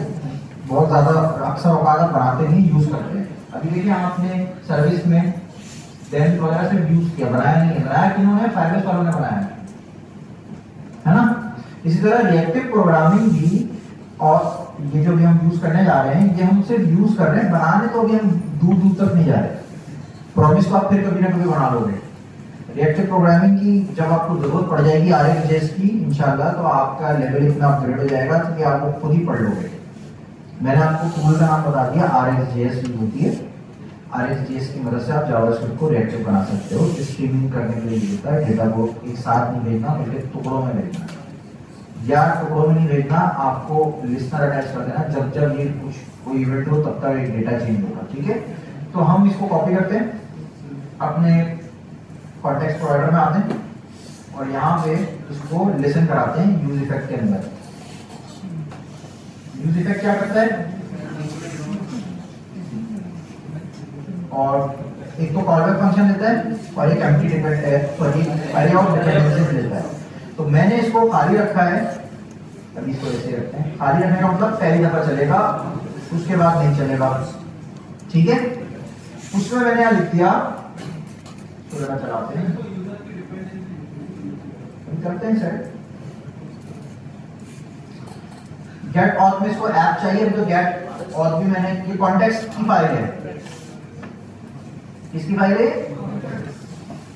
बहुत ज्यादा अक्सर औकात बनाते नहीं, यूज करते हैं। अभी देखिए हम अपने सर्विस में देन वगैरह से यूज किया, बनाया नहीं है। बनाया किन्होंने? फायरबेस वालों ने बनाया है ना। इसी तरह रिएक्टिव प्रोग्रामिंग भी, और ये जो भी हम यूज करने जा रहे हैं, ये हम सिर्फ यूज कर रहे हैं, बनाने तो अभी हम दूर दूर तक नहीं जा रहे। प्रॉमिस को आप फिर कभी ना कभी बना लोगे। रिएक्टिव प्रोग्रामिंग की जब आपको जरूरत पड़ जाएगी RxJS की इंशाल्लाह, तो आपका लेवल इतना अपग्रेड हो जाएगा कि आप वो खुद ही पढ़ लोगे। मैंने आपको टूल का नाम बता दिया, RxJS यूज होती है। RxJS की मदद से आप जावास्क्रिप्ट को रिएक्टिव बना सकते हो। स्ट्रीमिंग करने के लिए होता है, डेटा को एक साथ नहीं भेजना बल्कि टुकड़ों में भेजना, या टुकड़ों में नहीं भेजना, आपको लिस्टनर अटैच कर देना। जब जब ये कुछ कोई इवेंट हो तब तक एक डेटा चेंज होगा, ठीक है। तो हम इसको कॉपी करते हैं, अपने कॉन्टेक्स्ट प्रोवाइडर में आते हैं और यहाँ पे इसको लिसन कराते हैं यूज इफेक्ट के अंदर। यूज इफेक्ट क्या करता है, और एक तो कॉलबैक फंक्शन लेता है और एक एम्प्टी अरे ऑफ डिपेंडेंसीज लेता है। तो मैंने इसको खाली रखा है, अभी इसको ऐसे रखते हैं। खाली रखने का मतलब पहली दफा चलेगा, उसके बाद नहीं चलेगा, ठीक है। उसमें मैंने यहाँ लिख दिया, तो जरा चलाते हैं, करते हैं सर। गेट ऑथ में इसको ऐप चाहिए, तो गेट ऑथ भी मैंने, ये कॉन्टेक्स्ट की फाइल है, इसकी फाइल है,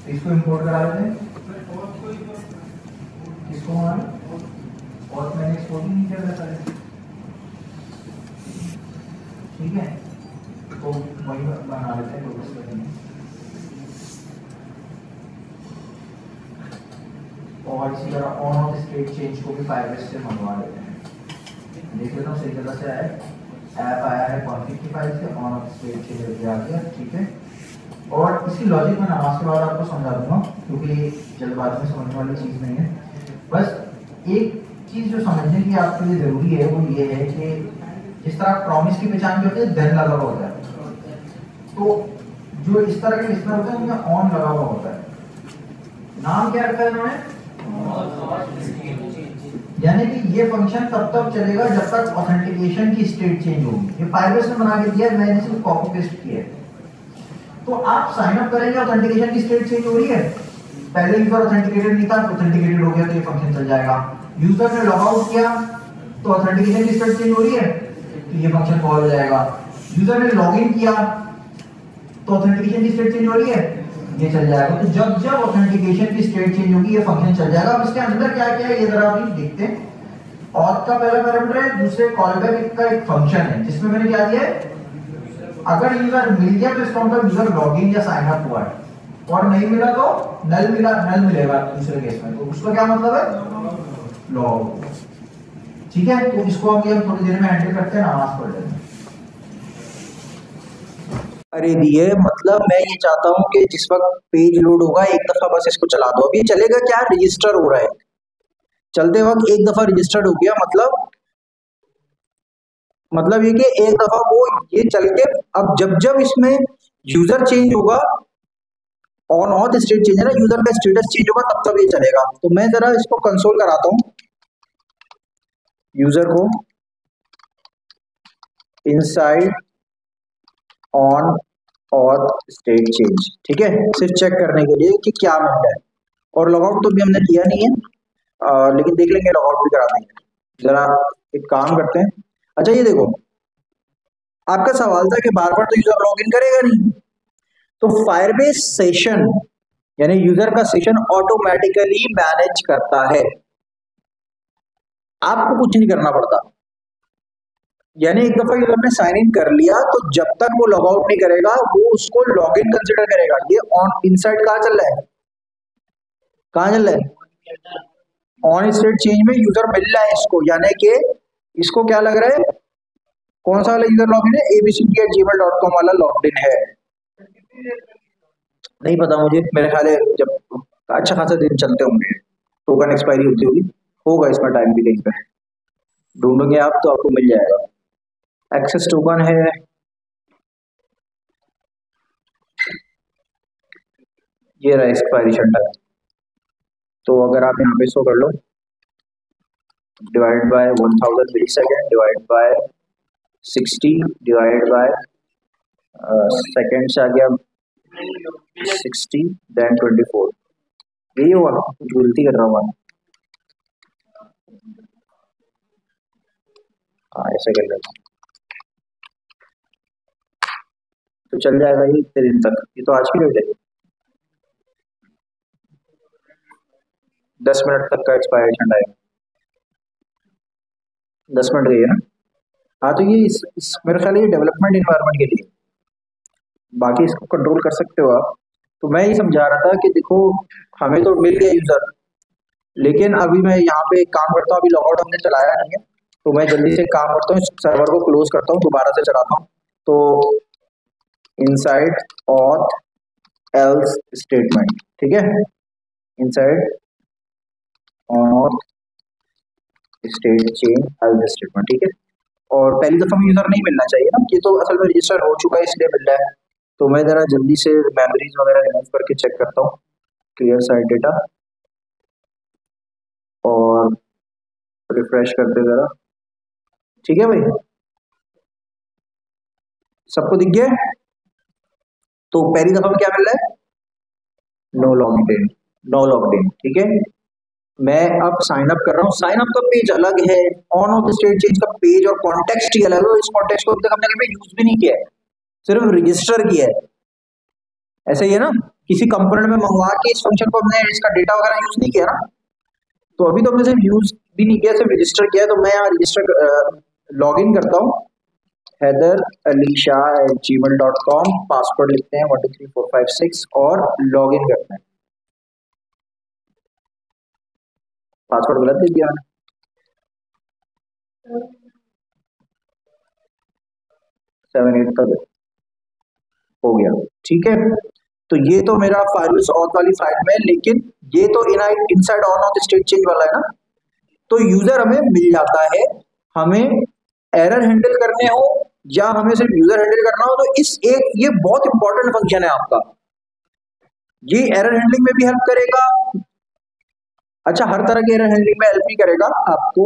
इसको इंपोर्ट करा लेते हैं। इसको और मैंने एक्सपोर्ट ही नहीं किया था, ठीक है। तो वही बना लेते हैं, और इसी तरह ऑन ऑफ स्टेट चेंज को भी फायरबेस से मंगवा लेते हैं। देख लेता हूँ सही जगह से आया, ऐप आया है कॉन्फ़िग की फाइल से, ऑन ऑफ स्टेट चेंज आ गया, ठीक है। और इसकी लॉजिक में नमाज के बाद आपको समझा दूंगा, क्योंकि ये जल्दबाजी में समझने वाली चीज़ नहीं है। बस एक चीज़ जो समझने की आपके लिए ज़रूरी है वो ये है कि जिस तरह प्रॉमिस की पहचान जो होती है देन लगा हुआ होता है, तो जो इस तरह के लिस्नर होते हैं उनमें ऑन लगा हुआ होता है। नाम क्या रखा है इन्होंने, यानी कि ये फंक्शन तब तक चलेगा जब तक ऑथेंटिकेशन की स्टेट चेंज होगी। ये फायरबेस ने बना के दिया है, मैंने सिर्फ कॉपी पेस्ट किया है। तो आप साइन अप करेंगे, ऑथेंटिकेशन की स्टेट चेंज हो रही है, पहले यूजर ऑथेंटिकेटेड नहीं था, ऑथेंटिकेटेड हो गया तो ये फंक्शन चल जाएगा। यूजर ने लॉग आउट किया तो ऑथेंटिकेशन की स्टेट चेंज हो रही है, तो ये फंक्शन कॉल हो जाएगा। यूजर ने लॉग इन किया तो ऑथेंटिकेशन की स्टेट चेंज हो रही है, ये चल जाएगा। तो जब जब ऑथेंटिकेशन की स्टेट चेंज होगी ये फंक्शन चल जाएगा। अब इसके अंदर क्या क्या है ये जरा अभी देखते हैं। ऑथ का पहला पैरामीटर है, दूसरे कॉलबैक का एक फंक्शन है जिसमें मैंने क्या दिया है, अगर यूजर मिल गया तो इसका मतलब यूजर लॉगिन या साइन अप हुआ है, और नहीं मिला तो नल मिलेगा दूसरे केस में। तो उसका क्या मतलब है, लॉग, ठीक है। तो इसको हम थोड़ी देर में हैंडल करते हैं, नमाज पढ़ लेते हैं। अरे दिए, मतलब मैं ये चाहता हूँ कि जिस वक्त पेज लोड होगा एक दफा बस इसको चला दो। अभी चलेगा क्या, रजिस्टर हो रहा है, चलते वक्त एक दफा रजिस्टर्ड हो गया, मतलब ये कि एक दफा वो ये चल के अब जब जब इसमें यूजर चेंज होगा, ऑन ऑथ स्टेट चेंज है ना, यूजर का स्टेटस चेंज होगा तब तब ये चलेगा। तो मैं जरा इसको कंसोल कराता हूँ यूजर को inside on auth state change, ठीक है, सिर्फ चेक करने के लिए कि क्या मिल रहा है। और लॉगआउट तो भी हमने किया नहीं है, लेकिन देख लेंगे, लॉगआउट भी करा देंगे। जरा एक काम करते हैं। अच्छा ये देखो, आपका सवाल था कि बार बार तो यूजर लॉग इन करेगा नहीं, तो फायरबेस सेशन यानी यूजर का सेशन ऑटोमेटिकली मैनेज करता है, आपको कुछ नहीं करना पड़ता। यानी एक दफा यूजर ने साइन इन कर लिया तो जब तक वो लॉग आउट नहीं करेगा वो उसको लॉग इन कंसिडर करेगा। ये ऑन इनसाइड कहाँ चल रहा है, कहाँ चल रहा है, ऑन स्टेट चेंज में यूजर मिल रहा है इसको, यानी कि इसको क्या लग रहा है, कौन सा वाला यूजर लॉगिन है, abcd@gmail.com वाला लॉगिन है। नहीं पता मुझे, मेरे ख्याल है जब अच्छा खासा दिन चलते होंगे, टोकन एक्सपायरी होती होगी, होगा इसमें टाइम भी कहीं पे, ढूंढोगे आप तो आपको मिल जाएगा। एक्सेस टोकन है, ये रहा एक्सपायरेशन टाइम। तो अगर आप यहाँ पे शो कर लो, divide by 1000 millisecond divide by 60 divide by second से आ गया 60 देन 24, यही हुआ, कुछ गलती कर रहा हूँ। हाँ ऐसे कर लेते हैं। तो चल जाएगा ये इतने दिन तक, ये तो आज की डेट है, 10 मिनट तक का एक्सपायरेशन टाइम, 10 मिनट गई है ना। हाँ तो ये मेरे ख्याल है ये डेवलपमेंट इन्वायरमेंट के लिए, बाकी इसको कंट्रोल कर सकते हो आप। तो मैं ये समझा रहा था कि देखो हमें तो मिल गया यूजर, लेकिन अभी मैं यहाँ पे एक काम करता हूँ, अभी लॉगआउट हमने चलाया नहीं है, तो मैं जल्दी से काम करता हूँ, सर्वर को क्लोज करता हूँ, दोबारा से चलाता हूँ। तो इनसाइड ऑथ एल्स स्टेटमेंट, ठीक है, inside auth state change else statement, ठीक है। और पहली दफा में यूजर नहीं मिलना चाहिए ना, ये तो असल में रजिस्टर हो चुका है इसलिए मिल रहा है। तो मैं जरा जल्दी से मेमोरीज वगैरह रिमूव करके चेक करता हूँ, क्लियर साइड डेटा, और रिफ्रेश करते जरा, ठीक है भाई, सबको दिख गया। तो पहली दफा में क्या मिल रहा है, नो लॉगिन, नो लॉगिन, ठीक है। मैं अब साइन अप कर रहा हूँ, साइन अप का पेज अलग है, ऑन ऑफ स्टेट चेंज का पेज और कॉन्टेक्स्ट ही अलग है। इस कॉन्टेक्स्ट को अब तक हमने कभी यूज भी नहीं किया है, सिर्फ रजिस्टर किया है। ऐसा ही है ना, किसी कंपोनेंट में मंगवा के इस फंक्शन को हमने इसका डेटा वगैरह यूज नहीं किया ना, तो अभी तो हमने सिर्फ यूज भी नहीं किया, सिर्फ रजिस्टर किया है। तो मैं यहाँ रजिस्टर लॉग इन करता हूँ, heatheralisha@gmail.com, पासवर्ड लिखते हैं 123456 और लॉग इन करते हैं। पासवर्ड गलत दे दिया मैंने, 78 तक हो गया, ठीक है। तो ये तो मेरा फाइल्स ऑथ वाली फाइल में, लेकिन ये तो inside on off state change वाला है ना, तो यूजर हमें मिल जाता है। हमें एरर हैंडल करने हो या हमें सिर्फ यूजर हैंडल करना हो, तो इस एक ये बहुत इंपॉर्टेंट फंक्शन है आपका, ये एरर हैंडलिंग में भी हेल्प करेगा। अच्छा, हर तरह के एरर हैंडलिंग में हेल्प नहीं करेगा आपको,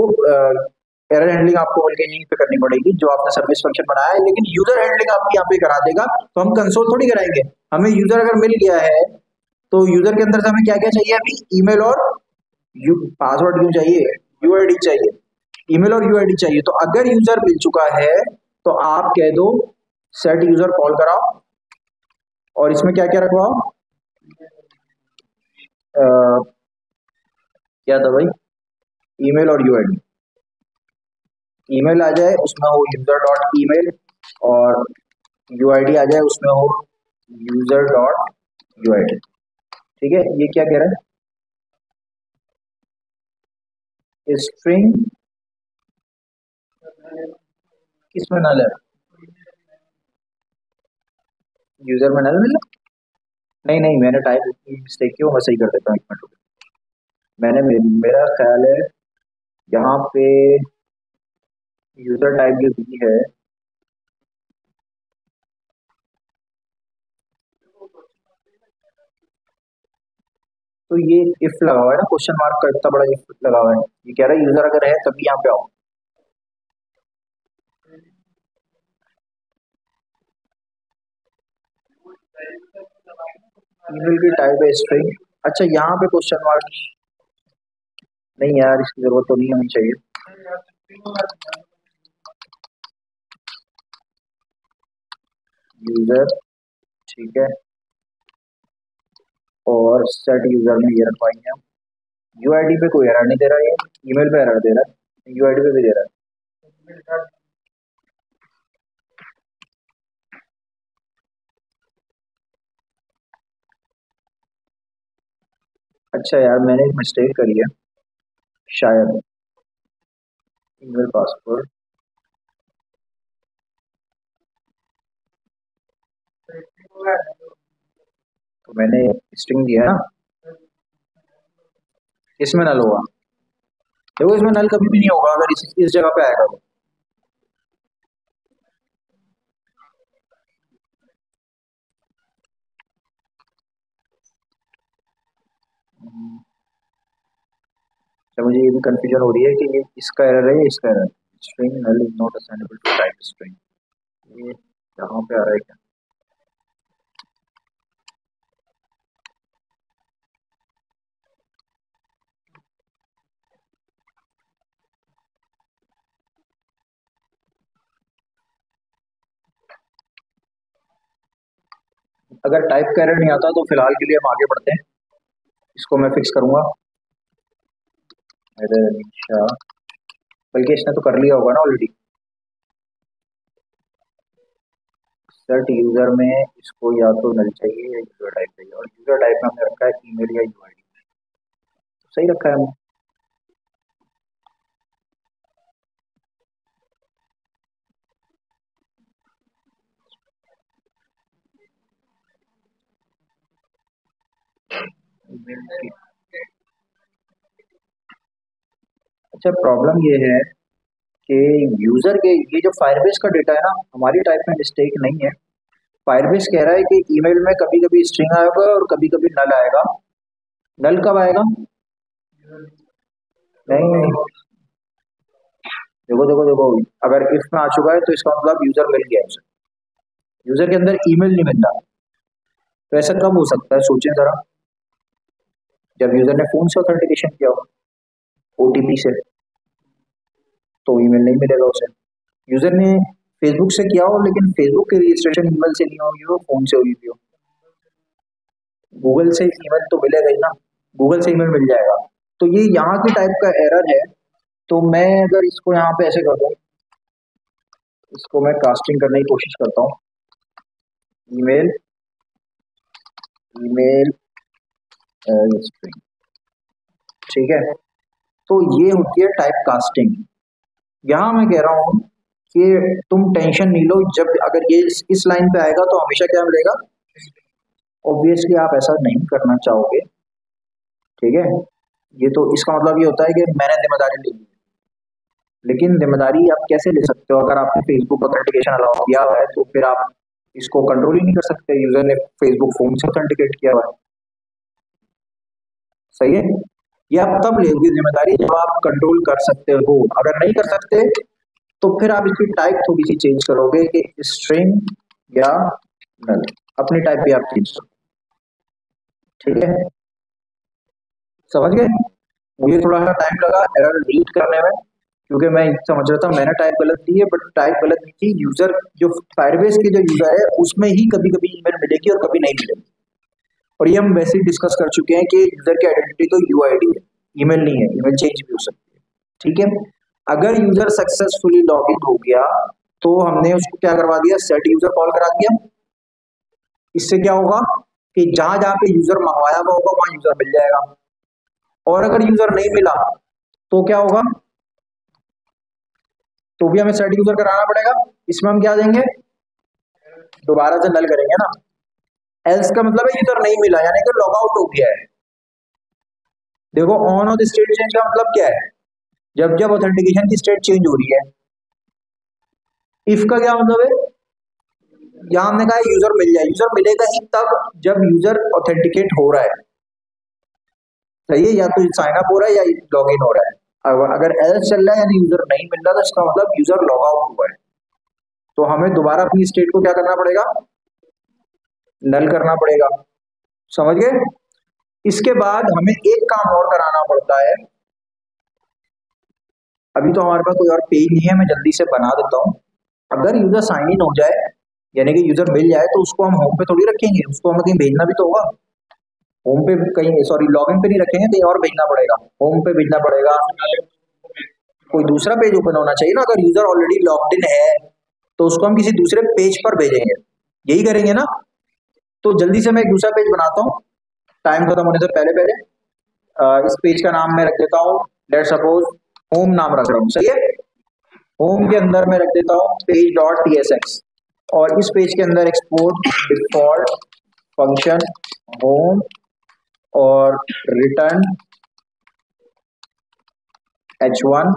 एरर हैंडलिंग आपको बल्कि यहीं पे करनी पड़ेगी जो आपने सर्विस फंक्शन बनाया है, लेकिन यूजर हैंडलिंग आपकी यहाँ पे करा देगा। तो हम कंसोल थोड़ी कराएंगे, हमें यूजर अगर मिल गया है तो यूजर के अंदर से हमें क्या क्या चाहिए, अभी ईमेल और पासवर्ड क्यों चाहिए, यूआईडी चाहिए, ईमेल और यूआईडी चाहिए। तो अगर यूजर मिल चुका है तो आप कह दो सेट यूजर कॉल कराओ, और इसमें क्या क्या रखवाओ, क्या था भाई, ईमेल और यूआईडी, ईमेल आ जाए उसमें हो user.email, और यूआईडी आ जाए उसमें हो user.uid, ठीक है। ये क्या कह रहा है, स्ट्रिंग किसमें नल है, यूजर में नल मिला, नहीं नहीं मैंने टाइप मिस्टेक की, मैं सही कर देता हूँ, एक मिनट। मैंने मेरा ख्याल है यहाँ पे यूजर टाइप जो दी है, तो ये इफ लगा हुआ है ना, क्वेश्चन मार्क का इतना बड़ा इफ लगा हुआ है, ये कह रहा है यूजर अगर है तभी यहाँ पे आओ। ईमेल की टाइप है स्ट्रिंग। अच्छा यहाँ पे क्वेश्चन मार्क नहीं यार, इसकी जरूरत तो नहीं होनी चाहिए। यूजर, ठीक है, और सेट यूजर में ये रखवाएंगे हम। यूआईडी पे कोई एरर नहीं दे रहा है, ईमेल पे एरर दे रहा है, यूआईडी पे भी दे रहा है। अच्छा यार मैंने एक मिस्टेक करी है शायद। ईमेल पासवर्ड तो मैंने स्ट्रिंग दिया है ना, इसमें नल होगा। देखो इसमें नल कभी भी नहीं होगा अगर इस जगह पे आएगा तो। तो मुझे ये भी कंफ्यूजन हो रही है कि ये इसका एरर है या इसका एरर है। String null is not assignable to type string, ये यहाँ पे आ रहा है क्या? अगर टाइप का एरर नहीं आता तो फिलहाल के लिए हम आगे बढ़ते हैं, इसको मैं फिक्स करूंगा। अरे अच्छा, बल्कि इसने तो कर लिया होगा ना ऑलरेडी। सेट यूजर में इसको या तो नल चाहिए या यूजर टाइप चाहिए, और यूजर टाइप में हमने रखा है ईमेल या यूआईडी। सही रखा है हमने। ईमेल की अच्छा प्रॉब्लम ये है कि यूजर के ये जो फायरबेस का डेटा है ना, हमारी टाइप में मिस्टेक नहीं है। फायरबेस कह रहा है कि ईमेल में कभी कभी स्ट्रिंग आएगा और कभी कभी नल आएगा। नल कब आएगा? नहीं नहीं, देखो देखो देखो, अगर इफ में आ चुका है तो इसका मतलब यूजर मिल गया है उसे। यूजर के अंदर ईमेल नहीं मिल रहा, तो ऐसा कब हो सकता है सोचें जरा। जब यूजर ने फोन से ऑथेंटिकेशन किया हो ओटीपी से, तो ईमेल नहीं मिलेगा उसे। यूजर ने फेसबुक से किया हो लेकिन फेसबुक की रजिस्ट्रेशन ईमेल से नहीं होगी, वो फोन से हुई भी हो। गूगल से ईमेल तो मिलेगा ही ना, गूगल से ईमेल मिल जाएगा। तो ये यहाँ की टाइप का एरर है। तो मैं अगर इसको यहाँ पे ऐसे कर दूँ, इसको मैं कास्टिंग करने की कोशिश करता हूँ। ईमेल ईमेल स्ट्रिंग, ठीक है। तो ये होती है टाइप कास्टिंग। यहाँ मैं कह रहा हूँ कि तुम टेंशन नहीं लो, जब अगर ये इस लाइन पे आएगा तो हमेशा क्या मिलेगा। ऑब्वियसली आप ऐसा नहीं करना चाहोगे, ठीक है। ये तो इसका मतलब ये होता है कि मैंने जिम्मेदारी ली है, लेकिन जिम्मेदारी आप कैसे ले सकते हो? अगर आपने फेसबुक ऑथेंटिकेशन अलाउ किया हुआ है तो फिर आप इसको कंट्रोल ही नहीं कर सकते। यूजर ने फेसबुक फोन से ऑथेंटिकेट किया हुआ है, सही है। ये आप तब लेंगे जिम्मेदारी जब आप कंट्रोल कर सकते हो। अगर नहीं कर सकते तो फिर आप इसकी टाइप थोड़ी सी चेंज करोगे कि स्ट्रिंग या नल, अपनी टाइप भी आप चेंज करो, ठीक है। समझ गए? मुझे थोड़ा सा टाइम लगा एरर रीड करने में, क्योंकि मैं समझ रहा था मैंने टाइप गलत दी है, बट टाइप गलत नहीं थी। यूजर जो फायरबेस के जो यूजर है उसमें ही कभी कभी ईमेल मिलेगी और कभी नहीं मिलेगी। और ये हम वैसे ही डिस्कस कर चुके हैं कि यूजर की आइडेंटिटी तो यूआईडी है, ईमेल नहीं है। ईमेल चेंज भी हो सकती है, ठीक है। अगर यूजर सक्सेसफुली लॉग इन हो गया तो हमने उसको क्या करवा दिया, सेट यूजर कॉल करा दिया। इससे क्या होगा कि जहां जहां पे यूजर मंगवाया हुआ होगा वहां यूजर मिल जाएगा। और अगर यूजर नहीं मिला तो क्या होगा, तो भी हमें सेट यूजर कराना पड़ेगा। इसमें हम क्या देंगे, दोबारा से नल करेंगे ना। एल्स का मतलब है यूजर नहीं मिला, यानी कि लॉग आउट हो गया है। देखो ऑन और स्टेट चेंज का मतलब क्या है, जब जब ऑथेंटिकेशन की स्टेट चेंज हो रही है। इफ का क्या मतलब है, यहाँ हमने कहा यूजर मिल जाए, यूजर मिलेगा ही तब जब यूजर ऑथेंटिकेट हो रहा है, सही है, या तो साइन अप हो रहा है या लॉग इन हो रहा है। अगर एल्स चल रहा है यानी यूजर नहीं मिल रहा, तो इसका मतलब यूजर लॉग आउट हुआ है। तो हमें दोबारा अपनी स्टेट को क्या करना पड़ेगा, नल करना पड़ेगा, समझ गए। इसके बाद हमें एक काम और कराना पड़ता है, अभी तो हमारे पास कोई और पेज नहीं है, मैं जल्दी से बना देता हूँ। अगर यूजर साइन इन हो जाए यानी कि यूजर मिल जाए, तो उसको हम होम पे थोड़ी रखेंगे, उसको हमें कहीं भेजना भी तो होगा। होम पे कहीं, सॉरी लॉगिन पे नहीं रखेंगे, कहीं और भेजना पड़ेगा, होम पे भेजना पड़ेगा, कोई दूसरा पेज ओपन होना चाहिए ना। अगर यूजर ऑलरेडी लॉग्ड इन है तो उसको हम किसी दूसरे पेज पर भेजेंगे, यही करेंगे ना। तो जल्दी से मैं एक दूसरा पेज बनाता हूँ टाइम खत्म होने से पहले पहले। इस पेज का नाम मैं रख देता हूँ, लेट सपोज होम नाम रख रहा हूँ, सही है। होम के अंदर मैं रख देता हूँ पेज डॉट tsx, और इस पेज के अंदर एक्सपोर्ट डिफॉल्ट फंक्शन होम और रिटर्न h1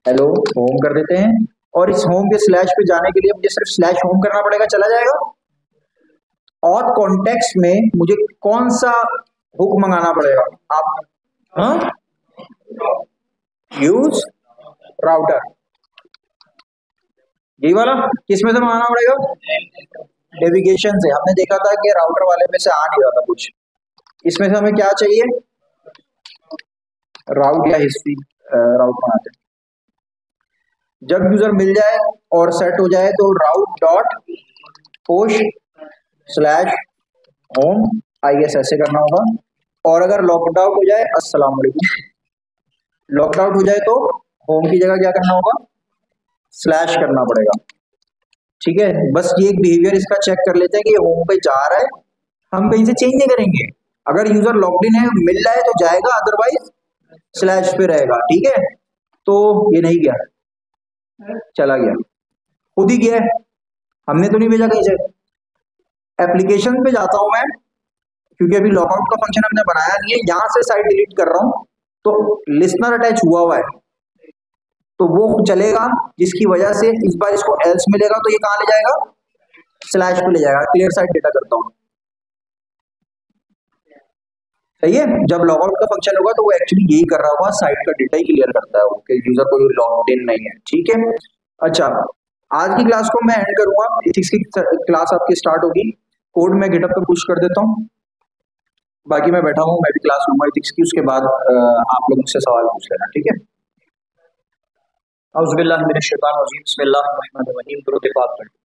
हेलो होम कर देते हैं। और इस होम के स्लैश पे जाने के लिए मुझे सिर्फ स्लैश होम करना पड़ेगा, चला जाएगा। और कॉन्टेक्स्ट में मुझे कौन सा हुक मंगाना पड़ेगा आप, हाँ, यूज राउटर, यही वाला। किस में से मंगाना पड़ेगा, नेविगेशन से। हमने देखा था कि राउटर वाले में से आ नहीं रहा था कुछ, इसमें से हमें क्या चाहिए, राउट या हिस्ट्री, राउट बनाते हैं। जब यूजर मिल जाए और सेट हो जाए तो route dot push slash home, I guess ऐसे करना होगा। और अगर लॉकड आउट हो जाए, अस्सलाम वालेकुम, लॉकड आउट हो जाए तो होम की जगह क्या करना होगा, स्लैश करना पड़ेगा, ठीक है। बस ये एक बिहेवियर इसका चेक कर लेते हैं कि होम पे जा रहा है, हम कहीं से चेंज नहीं करेंगे। अगर यूजर लॉक्ड इन है, मिल रहा है तो जाएगा, अदरवाइज स्लैश पे रहेगा, ठीक है। तो ये नहीं गया, चला गया, खुद ही गया है, हमने तो नहीं भेजा कहीं से। एप्लीकेशन पे जाता हूं मैं, क्योंकि अभी लॉकआउट का फंक्शन हमने बनाया नहीं है, यहां से साइट डिलीट कर रहा हूं, तो लिसनर अटैच हुआ है, तो वो चलेगा, जिसकी वजह से इस बार इसको एल्स मिलेगा, तो ये कहां ले जाएगा, स्लैश पे ले जाएगा। क्लियर साइट डेटा करता हूं, सही है। जब लॉगआउट का फंक्शन होगा तो वो एक्चुअली यही कर रहा होगा, साइट का डेटा ही क्लियर करता है कि यूजर कोई लॉग्ड इन नहीं है, ठीक है। अच्छा, आज की क्लास को मैं एंड करूंगा, एथिक्स की क्लास आपकी स्टार्ट होगी, कोड मैं गिटहब पे पुश कर देता हूँ, बाकी मैं बैठा हूँ, मैं भी क्लास लूंगा एथिक्स की, उसके बाद आप लोग मुझसे सवाल पूछ लेना, ठीक है। औज़ुबिल्लाहि मिनश शैतानिर रजीम, बिस्मिल्लाहिर रहमानिर रहीम, दुरूद पाक पढ़ें।